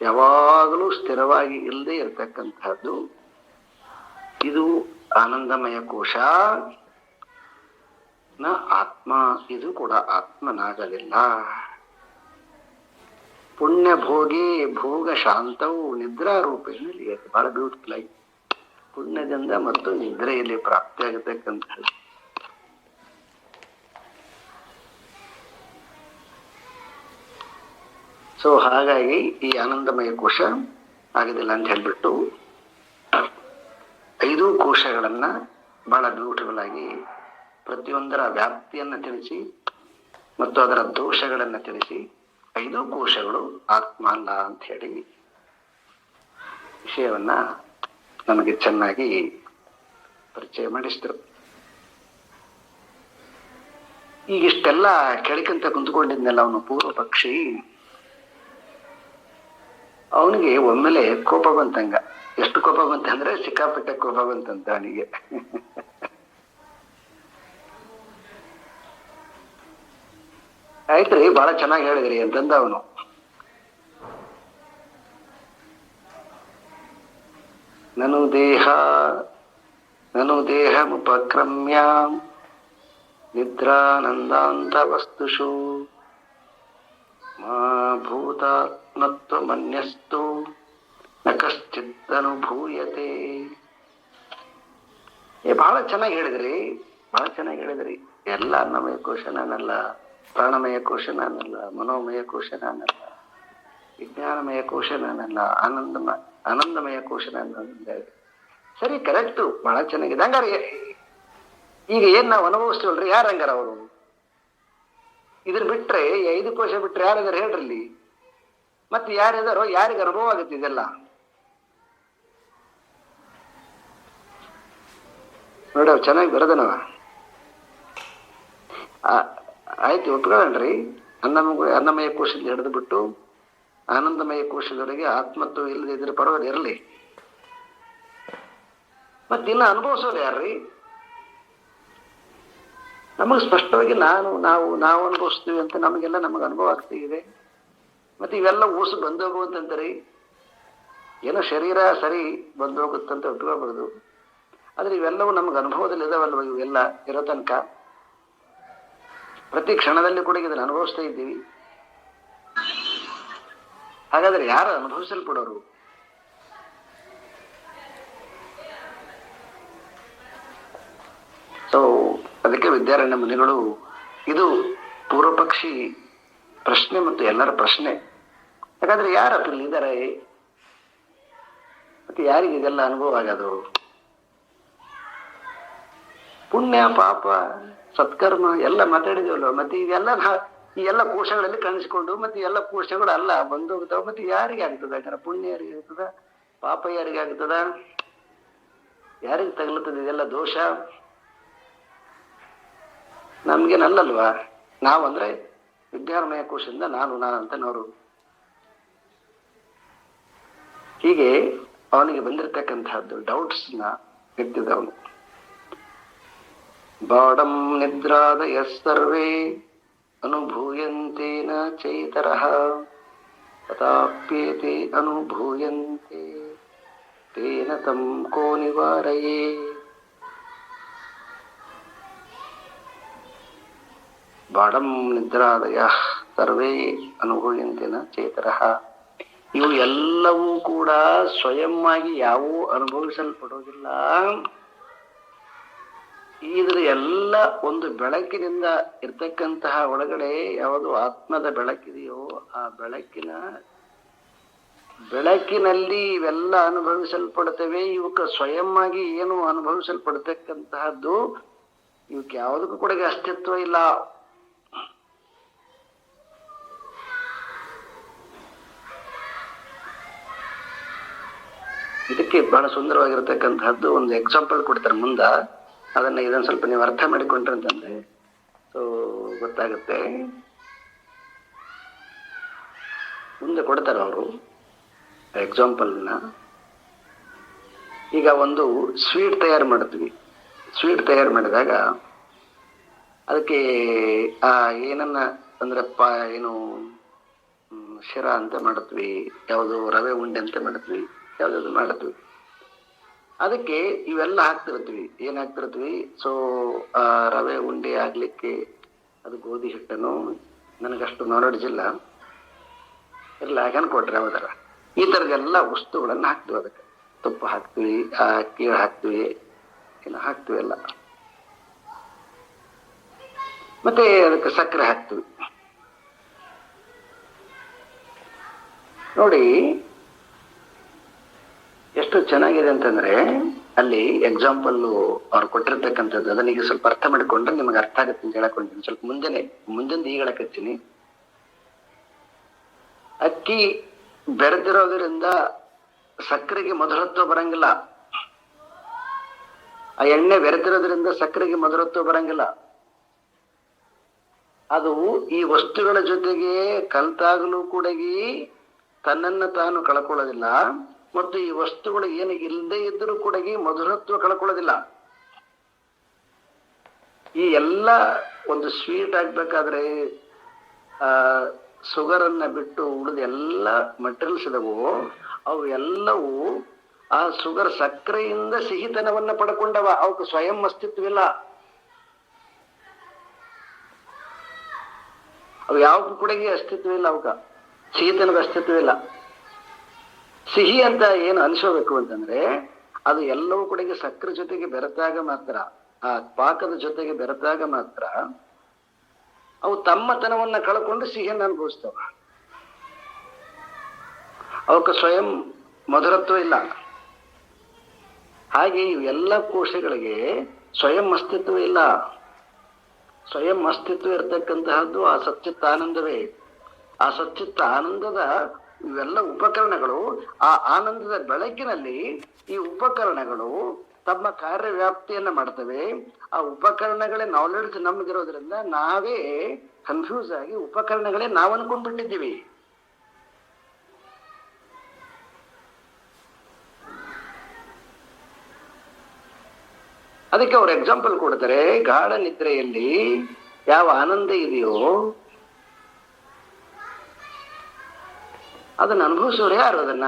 ಯಾವಾಗಲೂ ಸ್ಥಿರವಾಗಿ ಇಲ್ಲದೆ ಇರತಕ್ಕಂತಹದ್ದು ಇದು ಆನಂದಮಯ ಕೋಶ ನ ಆತ್ಮ. ಇದು ಕೂಡ ಆತ್ಮನಾಗಲಿಲ್ಲ. ಪುಣ್ಯ ಭೋಗಿ ಭೋಗ ಶಾಂತವು ನಿದ್ರಾ ರೂಪದಲ್ಲಿ ಬಹಳ ಬ್ಯೂಟಿಫುಲ್ ಆಗಿ ಪುಣ್ಯದಿಂದ ಮತ್ತು ನಿದ್ರೆಯಲ್ಲಿ ಪ್ರಾಪ್ತಿ ಆಗತಕ್ಕಂಥದ್ದು. ಸೊ ಹಾಗಾಗಿ ಈ ಆನಂದಮಯ ಕೋಶ ಆಗೋದಿಲ್ಲ ಅಂತ ಹೇಳ್ಬಿಟ್ಟು 5 ಕೋಶಗಳನ್ನ ಬಹಳ ಬ್ಯೂಟಿಫುಲ್ ಆಗಿ ಪ್ರತಿಯೊಂದರ ವ್ಯಾಪ್ತಿಯನ್ನ ತಿಳಿಸಿ ಮತ್ತು ಅದರ ದೋಷಗಳನ್ನ ತಿಳಿಸಿ 5 ಕೋಶಗಳು ಆತ್ಮ ಅಲ್ಲ ಅಂತ ಹೇಳಿ ವಿಷಯವನ್ನ ನಮಗೆ ಚೆನ್ನಾಗಿ ಪರಿಚಯ ಮಾಡಿಸಿದ್ರು. ಈಗಿಷ್ಟೆಲ್ಲ ಕೆಳಕಂತ ಕುಂತ್ಕೊಂಡಿದ್ನೆಲ್ಲ ಅವನು ಪೂರ್ವ ಪಕ್ಷಿ, ಅವನಿಗೆ ಒಮ್ಮೆಲೆ ಕೋಪ ಬಂತಂಗ. ಎಷ್ಟು ಕೋಪ ಬಂತಂದ್ರೆ ಸಿಕ್ಕಾಪಟ್ಟೆ ಕೋಪ ಬಂತಂತ ಅವನಿಗೆ. ಆಯ್ತ್ರಿ, ಬಹಳ ಚೆನ್ನಾಗಿ ಹೇಳಿದ್ರಿ ಅಂತಂದ ಅವನು. ನನು ದೇಹಮುಪಕ್ರಮ್ಯ ನಿದ್ರಾನಂದಾಂತ ವಸ್ತುಷು ಮಾ ಭೂತಾತ್ಮತ್ವಮನ್ಯಸ್ತು ನ ಕಶ್ಚಿತ್ ಅನುಭೂಯತೆ. ಬಹಳ ಚೆನ್ನಾಗಿ ಹೇಳಿದ್ರಿ, ಬಹಳ ಚೆನ್ನಾಗಿ ಹೇಳಿದ್ರಿ. ಎಲ್ಲ ಅನ್ನಮಯ ಕೋಶ ನಾನಲ್ಲ, ಪ್ರಾಣಮಯ ಕೋಶ ನಾನಲ್ಲ, ಮನೋಮಯ ಕೋಶ ನಾನಲ್ಲ, ವಿಜ್ಞಾನಮಯ ಕೋಶ ನಾನಲ್ಲ, ಆನಂದಮಯ ಕೋಶ ನಾನಲ್ಲ. ಸರಿ, ಕರೆಕ್ಟು, ಬಹಳ ಚೆನ್ನಾಗಿದೆ. ಹಂಗಾರ ಈಗ ಏನ್ ನಾವು ಅನುಭವಿಸ್ತೀವಲ್ರಿ, ಯಾರು ಹಂಗಾರ ಅವರು? ಇದ್ರ ಬಿಟ್ರೆ 5 ಕೋಶ ಬಿಟ್ರೆ ಯಾರಿದಾರ ಹೇಳ್ರಲ್ಲಿ? ಮತ್ತೆ ಯಾರಿದಾರೋ, ಯಾರಿಗೆ ಅನುಭವ ಆಗುತ್ತೆ ಇದೆಲ್ಲ? ನೋಡ ಚೆನ್ನಾಗಿ ಬರದನವ. ಆಯ್ತು, ಒಪ್ಕೊಳ್ಳಣ್ರಿ. ಅನ್ನಮಯ ಕೋಶದಿಂದ ಹಿಡಿದು ಬಿಟ್ಟು ಆನಂದಮಯ ಕೋಶದವರೆಗೆ ಆತ್ಮತ್ವ ಇಲ್ಲದೆ ಇದ್ರೆ ಪರವಾಗಿ ಇರಲಿ. ಮತ್ತೆ ಇನ್ನ ಅನುಭವಿಸೋದು ಯಾರ್ರಿ? ನಮಗೆ ಸ್ಪಷ್ಟವಾಗಿ ನಾವು ಅನುಭವಿಸ್ತೀವಿ ಅಂತ ನಮಗೆಲ್ಲ ಅನುಭವ ಆಗ್ತಿದೆ. ಮತ್ತೆ ಇವೆಲ್ಲ ಊಸು ಬಂದೋಗುವಂತಂತರಿ. ಏನೋ ಶರೀರ ಸರಿ ಬಂದು ಹೋಗುತ್ತಂತ ಒಪ್ಕೋಬಹುದು, ಆದ್ರೆ ಇವೆಲ್ಲವೂ ನಮ್ಗೆ ಅನುಭವದಲ್ಲಿ ಇದಾವಲ್ವ, ಇವೆಲ್ಲ ಇರೋ ತನಕ ಪ್ರತಿ ಕ್ಷಣದಲ್ಲಿ ಕೂಡ ಇದನ್ನು ಅನುಭವಿಸ್ತಾ ಇದ್ದೀವಿ. ಹಾಗಾದ್ರೆ ಯಾರು ಅನುಭವಿಸಲ್ಪಡೋರು? ಸೊ ಅದಕ್ಕೆ ವಿದ್ಯಾರಣ್ಯ ಮುನಿಗಳು, ಇದು ಪೂರ್ವ ಪಕ್ಷಿ ಪ್ರಶ್ನೆ ಮತ್ತು ಎಲ್ಲರ ಪ್ರಶ್ನೆ. ಹಾಗಾದ್ರೆ ಯಾರು ಅದ್ರಲ್ಲಿ ಇದ್ದಾರೆ? ಮತ್ತೆ ಯಾರಿಗೆ ಇದೆಲ್ಲ ಅನುಭವ ಆಗೋದು? ಪುಣ್ಯ ಪಾಪ ಸತ್ಕರ್ಮ ಎಲ್ಲ ಮಾತಾಡಿದೇವಲ್ವ. ಮತ್ತೆ ಇದೆಲ್ಲ ಈ ಎಲ್ಲ ಕೋಶಗಳಲ್ಲಿ ಕಾಣಿಸಿಕೊಂಡು ಮತ್ತೆ ಎಲ್ಲ ಕೋಶಗಳು ಅಲ್ಲ ಬಂದು ಹೋಗ್ತಾವ. ಮತ್ತೆ ಯಾರಿಗೆ ಆಗ್ತದ? ಯಾಕಂದ್ರೆ ಪುಣ್ಯ ಯಾರಿಗೆ ಆಗ್ತದ, ಪಾಪ ಯಾರಿಗೆ ಆಗ್ತದ, ಯಾರಿಗೆ ತಗಲುತ್ತದೆ ಇದೆಲ್ಲ ದೋಷ? ನಮ್ಗೇನಲ್ಲಲ್ವಾ. ನಾವಂದ್ರೆ ವಿಜ್ಞಾನಮಯ ಕೋಶದಿಂದ ನಾನು ಅಂತ ನೋರು. ಹೀಗೆ ಅವನಿಗೆ ಬಂದಿರತಕ್ಕಂತಹದ್ದು ಡೌಟ್ಸ್ ನ ಎತ್ತಿದವನು. ಬಾಡಂ ನಿದ್ರಾದಯ ಸರ್ವೇ ಅನುಭೂಯಂತೆ ನ ಚೈತರಃ ತಥಾಪ್ಯೇತೆ ಅನುಭೂಯಂತೆ ತೇನ ತಂ ಕೋ ನಿವಾರಯೇ. ಬಾಡಂ ನಿದ್ರಾದಯ ಸರ್ವೇ ಅನುಭೂಯಂತೆ ನ ಚೇತರಃ. ಇವು ಎಲ್ಲವೂ ಕೂಡ ಸ್ವಯಂ ಆಗಿ ಯಾವೂ ಅನುಭವಿಸಲ್ಪಡೋದಿಲ್ಲ. ಇದ್ರ ಎಲ್ಲ ಒಂದು ಬೆಳಕಿನಿಂದ ಇರ್ತಕ್ಕಂತಹ ಒಳಗಡೆ ಯಾವುದು ಆತ್ಮದ ಬೆಳಕಿದೆಯೋ ಆ ಬೆಳಕಿನಲ್ಲಿ ಇವೆಲ್ಲ ಅನುಭವಿಸಲ್ಪಡ್ತವೆ. ಇವಕ್ಕೆ ಸ್ವಯಂ ಆಗಿ ಏನು ಅನುಭವಿಸಲ್ಪಡ್ತಕ್ಕಂತಹದ್ದು ಇವಕ್ಕೆ ಯಾವುದಕ್ಕೂ ಕೂಡ ಅಸ್ತಿತ್ವ ಇಲ್ಲ. ಇದಕ್ಕೆ ಬಹಳ ಸುಂದರವಾಗಿರತಕ್ಕಂತಹದ್ದು ಒಂದು ಎಕ್ಸಾಂಪಲ್ ಕೊಡ್ತಾರೆ ಮುಂದ. ಇದನ್ನ ಸ್ವಲ್ಪ ನೀವು ಅರ್ಥ ಮಾಡಿಕೊಂಡ್ರೆ ಅಂತಂದ್ರೆ ಸೊ ಗೊತ್ತಾಗುತ್ತೆ. ಮುಂದೆ ಕೊಡ್ತಾರೆ ಅವರು ಎಕ್ಸಾಂಪಲ್ನ. ಈಗ ಒಂದು ಸ್ವೀಟ್ ತಯಾರು ಮಾಡ್ತೀವಿ. ಸ್ವೀಟ್ ತಯಾರು ಮಾಡಿದಾಗ ಅದಕ್ಕೆ ಏನನ್ನ ಅಂದ್ರೆ ಏನು ಶಿರ ಅಂತ ಮಾಡ್ತೀವಿ, ಯಾವುದು ರವೆ ಉಂಡೆ ಅಂತ ಮಾಡ್ತೀವಿ, ಯಾವ್ದು ಮಾಡ್ತೀವಿ. ಅದಕ್ಕೆ ಇವೆಲ್ಲ ಹಾಕ್ತಿರ್ತೀವಿ. ಏನ್ ಹಾಕ್ತಿರ್ತೀವಿ? ಸೊ ರವೆ ಉಂಡೆ ಆಗ್ಲಿಕ್ಕೆ ಅದು ಗೋಧಿ ಹಿಟ್ಟನ್ನು, ನನಗಷ್ಟು ನಾಲೆಡ್ಜ್ ಇಲ್ಲ, ಎಲ್ಲ ಹಾಗನ್ ಕೊಟ್ರೆ ಯಾವ್ದಾರ ಈ ತರದೆಲ್ಲ ವಸ್ತುಗಳನ್ನ ಹಾಕ್ತಿವಿ. ಅದಕ್ಕೆ ತುಪ್ಪ ಹಾಕ್ತಿವಿ, ಅಕ್ಕಿ ಹಾಕ್ತಿವಿ, ಏನು ಹಾಕ್ತಿವಿ ಎಲ್ಲ. ಮತ್ತೆ ಅದಕ್ಕೆ ಸಕ್ಕರೆ ಹಾಕ್ತಿವಿ. ನೋಡಿ ಎಷ್ಟು ಚೆನ್ನಾಗಿದೆ ಅಂತಂದ್ರೆ ಅಲ್ಲಿ ಎಕ್ಸಾಂಪಲ್ ಅವ್ರು ಕೊಟ್ಟಿರ್ತಕ್ಕಂಥದ್ದು. ಅದನ್ನ ಸ್ವಲ್ಪ ಅರ್ಥ ಮಾಡಿಕೊಂಡ್ರೆ ನಿಮಗೆ ಅರ್ಥ ಆಗುತ್ತೆ ಅಂತ ಹೇಳಕೊಂತೀನಿ. ಸ್ವಲ್ಪ ಮುಂದೆ ಈಗ ಹೇಳಕತ್ತೀನಿ. ಅಕ್ಕಿ ಬೆರೆತಿರೋದ್ರಿಂದ ಸಕ್ಕರೆಗೆ ಮಧುರತ್ವ ಬರಂಗಿಲ್ಲ. ಆ ಎಣ್ಣೆ ಬೆರೆತಿರೋದ್ರಿಂದ ಸಕ್ಕರೆಗೆ ಮಧುರತ್ವ ಬರಂಗಿಲ್ಲ. ಅದು ಈ ವಸ್ತುಗಳ ಜೊತೆಗೆ ಕಲ್ತಾಗಲೂ ಕೂಡ ತನ್ನನ್ನು ತಾನು ಕಳ್ಕೊಳ್ಳೋದಿಲ್ಲ. ಮತ್ತು ಈ ವಸ್ತುಗಳು ಏನು ಇಲ್ಲದೆ ಇದ್ರೂ ಕೂಡ ಮಧುರತ್ವ ಕಳ್ಕೊಳ್ಳೋದಿಲ್ಲ. ಈ ಎಲ್ಲ ಒಂದು ಸ್ವೀಟ್ ಆಗ್ಬೇಕಾದ್ರೆ ಶುಗರ್ ಅನ್ನ ಬಿಟ್ಟು ಉಳಿದ ಎಲ್ಲ ಮಟೀರಿಯಲ್ಸ್ ಇದಾವು, ಅವು ಎಲ್ಲವೂ ಆ ಶುಗರ್ ಸಕ್ಕರೆಯಿಂದ ಸಿಹಿತನವನ್ನ ಪಡ್ಕೊಂಡವ. ಅವಕ್ಕೆ ಸ್ವಯಂ ಅಸ್ತಿತ್ವವಿಲ್ಲ. ಅವು ಯಾವಕ್ಕೂ ಕೂಡ ಅಸ್ತಿತ್ವ ಇಲ್ಲ. ಅವಕ್ಕ ಸಿಹಿತನದ ಅಸ್ತಿತ್ವ ಇಲ್ಲ. ಸಿಹಿ ಅಂತ ಏನು ಅನಿಸೋಬೇಕು ಅಂತಂದ್ರೆ ಅದು ಎಲ್ಲವೂ ಕೂಡ ಸಕ್ಕರೆ ಜೊತೆಗೆ ಬೆರೆತಾಗ ಮಾತ್ರ, ಆ ಪಾಕದ ಜೊತೆಗೆ ಬೆರೆತಾಗ ಮಾತ್ರ ಅವು ತಮ್ಮತನವನ್ನ ಕಳ್ಕೊಂಡು ಸಿಹಿಯನ್ನು ಅನುಭವಿಸ್ತವ. ಅವಕ್ಕೆ ಸ್ವಯಂ ಮಧುರತ್ವ ಇಲ್ಲ. ಹಾಗೆ ಇವೆಲ್ಲ ಕೋಶಗಳಿಗೆ ಸ್ವಯಂ ಅಸ್ತಿತ್ವ ಇಲ್ಲ. ಸ್ವಯಂ ಅಸ್ತಿತ್ವ ಇರತಕ್ಕಂತಹದ್ದು ಆ ಸಚ್ಚಿತ್ತ ಆನಂದವೇ. ಆ ಸಚ್ಚಿತ್ತ ಆನಂದದ ಇವೆಲ್ಲ ಉಪಕರಣಗಳು, ಆ ಆನಂದದ ಬೆಳಕಿನಲ್ಲಿ ಈ ಉಪಕರಣಗಳು ತಮ್ಮ ಕಾರ್ಯವ್ಯಾಪ್ತಿಯನ್ನ ಮಾಡ್ತವೆ. ಆ ಉಪಕರಣಗಳೇ ನಾಲೆಡ್ಜ್ ನಮಗಿರೋದ್ರಿಂದ ನಾವೇ ಕನ್ಫ್ಯೂಸ್ ಆಗಿ ಉಪಕರಣಗಳೇ ನಾವು ಅನ್ಕೊಂಡ್ಬಿಟ್ಟಿದ್ದೀವಿ. ಅದಕ್ಕೆ ಅವ್ರು ಎಕ್ಸಾಂಪಲ್ ಕೊಡ್ತಾರೆ. ಗಾಢ ನಿದ್ರೆಯಲ್ಲಿ ಯಾವ ಆನಂದ ಇದೆಯೋ ಅದನ್ನ ಅನುಭವಿಸೋರು ಯಾರು? ಅದನ್ನ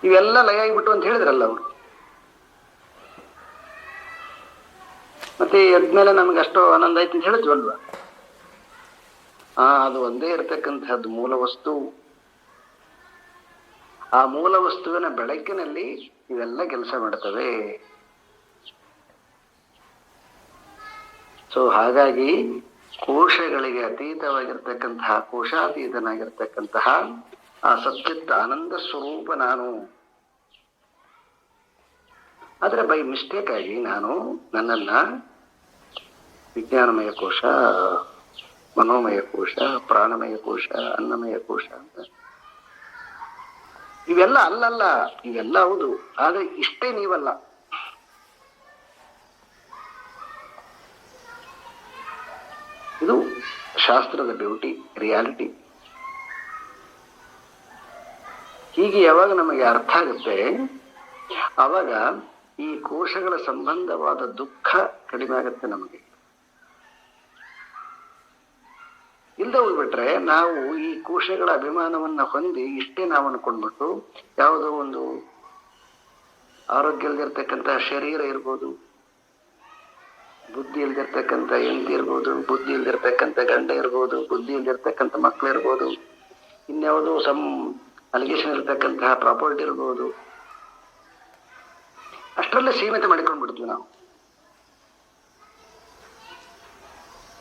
ಇವೆಲ್ಲ ಲಯ ಆಗಿಬಿಟ್ಟು ಅಂತ ಹೇಳಿದ್ರಲ್ಲ ಅವರು. ಮತ್ತೆ ಎದ್ಮೇಲೆ ನಮ್ಗೆ ಅಷ್ಟು ಆನಂದ ಆಯ್ತು ಅಂತ ಹೇಳಿದ್ವಲ್ವ. ಅದು ಒಂದೇ ಇರತಕ್ಕಂಥದ್ದು ಮೂಲ ವಸ್ತು. ಆ ಮೂಲ ವಸ್ತುವಿನ ಬೆಳಕಿನಲ್ಲಿ ಇವೆಲ್ಲ ಕೆಲಸ ಮಾಡ್ತವೆ. ಸೊ ಹಾಗಾಗಿ ಕೋಶಗಳಿಗೆ ಅತೀತವಾಗಿರ್ತಕ್ಕಂತಹ, ಕೋಶಾತೀತನಾಗಿರ್ತಕ್ಕಂತಹ ಆ ಸಚ್ಚಿತ್ತ ಆನಂದ ಸ್ವರೂಪ ನಾನು. ಆದ್ರೆ ಬೈ ಮಿಸ್ಟೇಕ್ ಆಗಿ ನಾನು ನನ್ನನ್ನ ವಿಜ್ಞಾನಮಯ ಕೋಶ, ಮನೋಮಯ ಕೋಶ, ಪ್ರಾಣಮಯ ಕೋಶ, ಅನ್ನಮಯ ಕೋಶ ಅಂತ ಇವೆಲ್ಲ ಅಲ್ಲಲ್ಲ. ಇವೆಲ್ಲ ಹೌದು, ಆದ್ರೆ ಇಷ್ಟೇ ನೀವಲ್ಲ. ಇದು ಶಾಸ್ತ್ರದ ಬ್ಯೂಟಿ, ರಿಯಾಲಿಟಿ. ಹೀಗೆ ಯಾವಾಗ ನಮಗೆ ಅರ್ಥ ಆಗುತ್ತೆ ಆವಾಗ ಈ ಕೋಶಗಳ ಸಂಬಂಧವಾದ ದುಃಖ ಕಡಿಮೆ ಆಗುತ್ತೆ ನಮಗೆ. ಇಲ್ಲದೆ ಹೋಗ್ಬಿಟ್ರೆ ನಾವು ಈ ಕೋಶಗಳ ಅಭಿಮಾನವನ್ನ ಹೊಂದಿ ಇಷ್ಟೇ ನಾವು ಅನ್ಕೊಂಡ್ಬಿಟ್ಟು ಯಾವುದೋ ಒಂದು ಆರೋಗ್ಯ ಇಲ್ದಿರ್ತಕ್ಕಂಥ ಶರೀರ ಇರ್ಬೋದು, ಬುದ್ಧಿ ಇಲ್ದಿರ್ತಕ್ಕಂಥ ಹೆಂಡತಿ ಇರ್ಬೋದು, ಬುದ್ಧಿ ಇಲ್ದಿರ್ತಕ್ಕಂಥ ಗಂಡ ಇರ್ಬೋದು, ಬುದ್ಧಿ ಇಲ್ದಿರ್ತಕ್ಕಂಥ ಮಕ್ಳು ಇರ್ಬೋದು, ಇನ್ಯಾವುದೋ ಅಲಿಗೇಷನ್ ಇರ್ತಕ್ಕಂತಹ ಪ್ರಾಪರ್ಟಿ ಇರ್ಬೋದು, ಅಷ್ಟರಲ್ಲೇ ಸೀಮಿತ ಮಾಡಿಕೊಂಡ್ಬಿಡ್ತೀವಿ ನಾವು.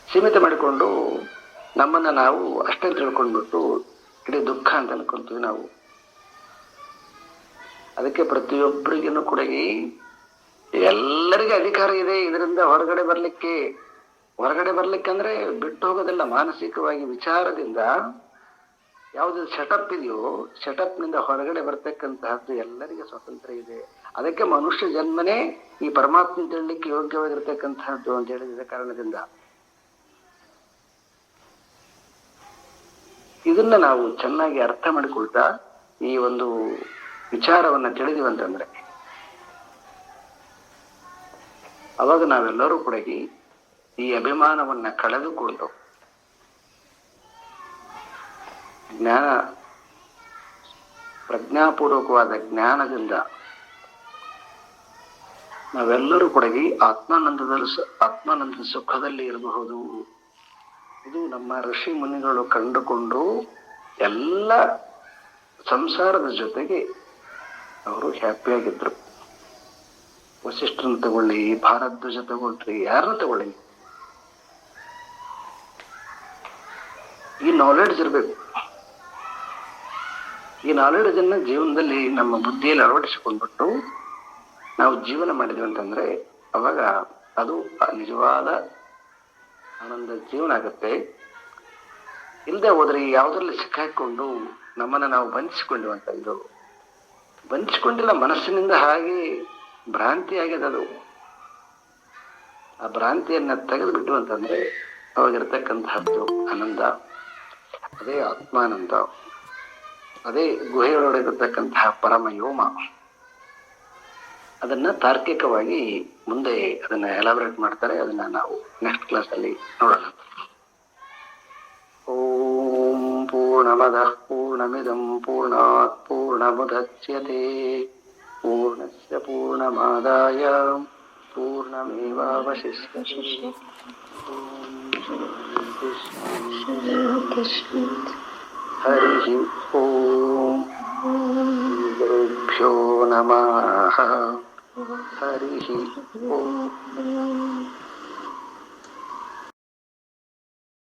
ಸೀಮಿತ ಮಾಡಿಕೊಂಡು ನಮ್ಮನ್ನ ನಾವು ಅಷ್ಟೇ ತಿಳ್ಕೊಂಡ್ಬಿಟ್ಟು ಇಡೀ ದುಃಖ ಅಂತ ಅನ್ಕೊಂತೀವಿ ನಾವು. ಅದಕ್ಕೆ ಪ್ರತಿಯೊಬ್ಬರಿಗೂ ಕೂಡ ಎಲ್ಲರಿಗೂ ಅಧಿಕಾರ ಇದೆ ಇದರಿಂದ ಹೊರಗಡೆ ಬರ್ಲಿಕ್ಕೆ. ಹೊರಗಡೆ ಬರ್ಲಿಕ್ಕಂದ್ರೆ ಬಿಟ್ಟು ಹೋಗೋದಿಲ್ಲ. ಮಾನಸಿಕವಾಗಿ ವಿಚಾರದಿಂದ ಯಾವ್ದು ಸೆಟಪ್ ಇದೆಯೋ ಸೆಟಪ್ ನಿಂದ ಹೊರಗಡೆ ಬರ್ತಕ್ಕಂತಹದ್ದು ಎಲ್ಲರಿಗೆ ಸ್ವಾತಂತ್ರ್ಯ ಇದೆ. ಅದಕ್ಕೆ ಮನುಷ್ಯ ಜನ್ಮನೇ ಈ ಪರಮಾತ್ಮ ತಿಳಲಿಕ್ಕೆ ಯೋಗ್ಯವಾಗಿರ್ತಕ್ಕಂತಹದ್ದು ಅಂತ ಹೇಳಿದ ಕಾರಣದಿಂದ ಇದನ್ನ ನಾವು ಚೆನ್ನಾಗಿ ಅರ್ಥ ಮಾಡಿಕೊಳ್ತಾ ಈ ಒಂದು ವಿಚಾರವನ್ನ ತಿಳಿದಿವಂತಂದ್ರೆ ಅವಾಗ ನಾವೆಲ್ಲರೂ ಕೂಡ ಈ ಅಭಿಮಾನವನ್ನ ಕಳೆದುಕೊಂಡು ಜ್ಞಾನ, ಪ್ರಜ್ಞಾಪೂರ್ವಕವಾದ ಜ್ಞಾನದಿಂದ ನಾವೆಲ್ಲರೂ ಕೂಡ ಆತ್ಮಾನಂದದ ಸುಖದಲ್ಲಿ ಇರಬಹುದು. ಇದು ನಮ್ಮ ಋಷಿ ಮುನಿಗಳು ಕಂಡುಕೊಂಡು ಎಲ್ಲ ಸಂಸಾರದ ಜೊತೆಗೆ ಅವರು ಹ್ಯಾಪಿಯಾಗಿದ್ರು. ವಸಿಷ್ಠರನ್ನ ತಗೊಳ್ಳಿ, ಭಾರದ್ವಾಜ ತಗೊಳ್ರಿ, ಯಾರನ್ನ ತಗೊಳ್ಳಿ, ಈ ನಾಲೆಡ್ಜ್ ಇರಬೇಕು. ಈ ನಾಲೆಡ್ಜ್ ಅನ್ನ ಜೀವನದಲ್ಲಿ ನಮ್ಮ ಬುದ್ಧಿಯಲ್ಲಿ ಅಳವಡಿಸಿಕೊಂಡ್ಬಿಟ್ಟು ನಾವು ಜೀವನ ಮಾಡಿದ್ವಿ ಅಂತಂದ್ರೆ ಅವಾಗ ಅದು ನಿಜವಾದ ಆನಂದ ಜೀವನ ಆಗುತ್ತೆ. ಇಲ್ಲದೆ ಹೋದ್ರೆ ಯಾವುದ್ರಲ್ಲಿ ಸಿಕ್ಕಾಕೊಂಡು ನಮ್ಮನ್ನ ನಾವು ಬಂಧಿಸಿಕೊಂಡ್ವಿ ಅಂತ, ಇದು ಬಂಧಿಸಿಕೊಂಡಿಲ್ಲ, ಮನಸ್ಸಿನಿಂದ ಹಾಗೆ ಭ್ರಾಂತಿ ಆಗಿದೆ. ಅದು ಆ ಭ್ರಾಂತಿಯನ್ನ ತೆಗೆದು ಬಿಟ್ಟು ಅಂತಂದ್ರೆ ಅವಾಗಿರ್ತಕ್ಕಂತಹದ್ದು ಆನಂದ, ಅದೇ ಆತ್ಮಾನಂದ, ಅದೇ ಗುಹೆಯೊಳಗಿರತಕ್ಕಂತಹ ಪರಮಯೋಮ. ಅದನ್ನ ತಾರ್ಕಿಕವಾಗಿ ಮುಂದೆ ಅದನ್ನ ಎಲಾಬರೇಟ್ ಮಾಡ್ತಾರೆ. ಅದನ್ನ ನಾವು ನೆಕ್ಸ್ಟ್ ಕ್ಲಾಸ್ ಅಲ್ಲಿ ನೋಡೋಣ. ಓಂ ಪೂರ್ಣಮದಃ ಪೂರ್ಣಮಿದಂ ಪೂರ್ಣಾತ್ ಪೂರ್ಣಮುದಚ್ಯತೆ ಪೂರ್ಣಸ್ಯ ಪೂರ್ಣಮಾದಾಯ ಪೂರ್ಣಮೇವಾವಶಿಷ್ಯತೆ. ಹರಿ ಓಂ ಗುರುಭ್ಯೋ ನಮಃ. ಹರಿ ಓಂ.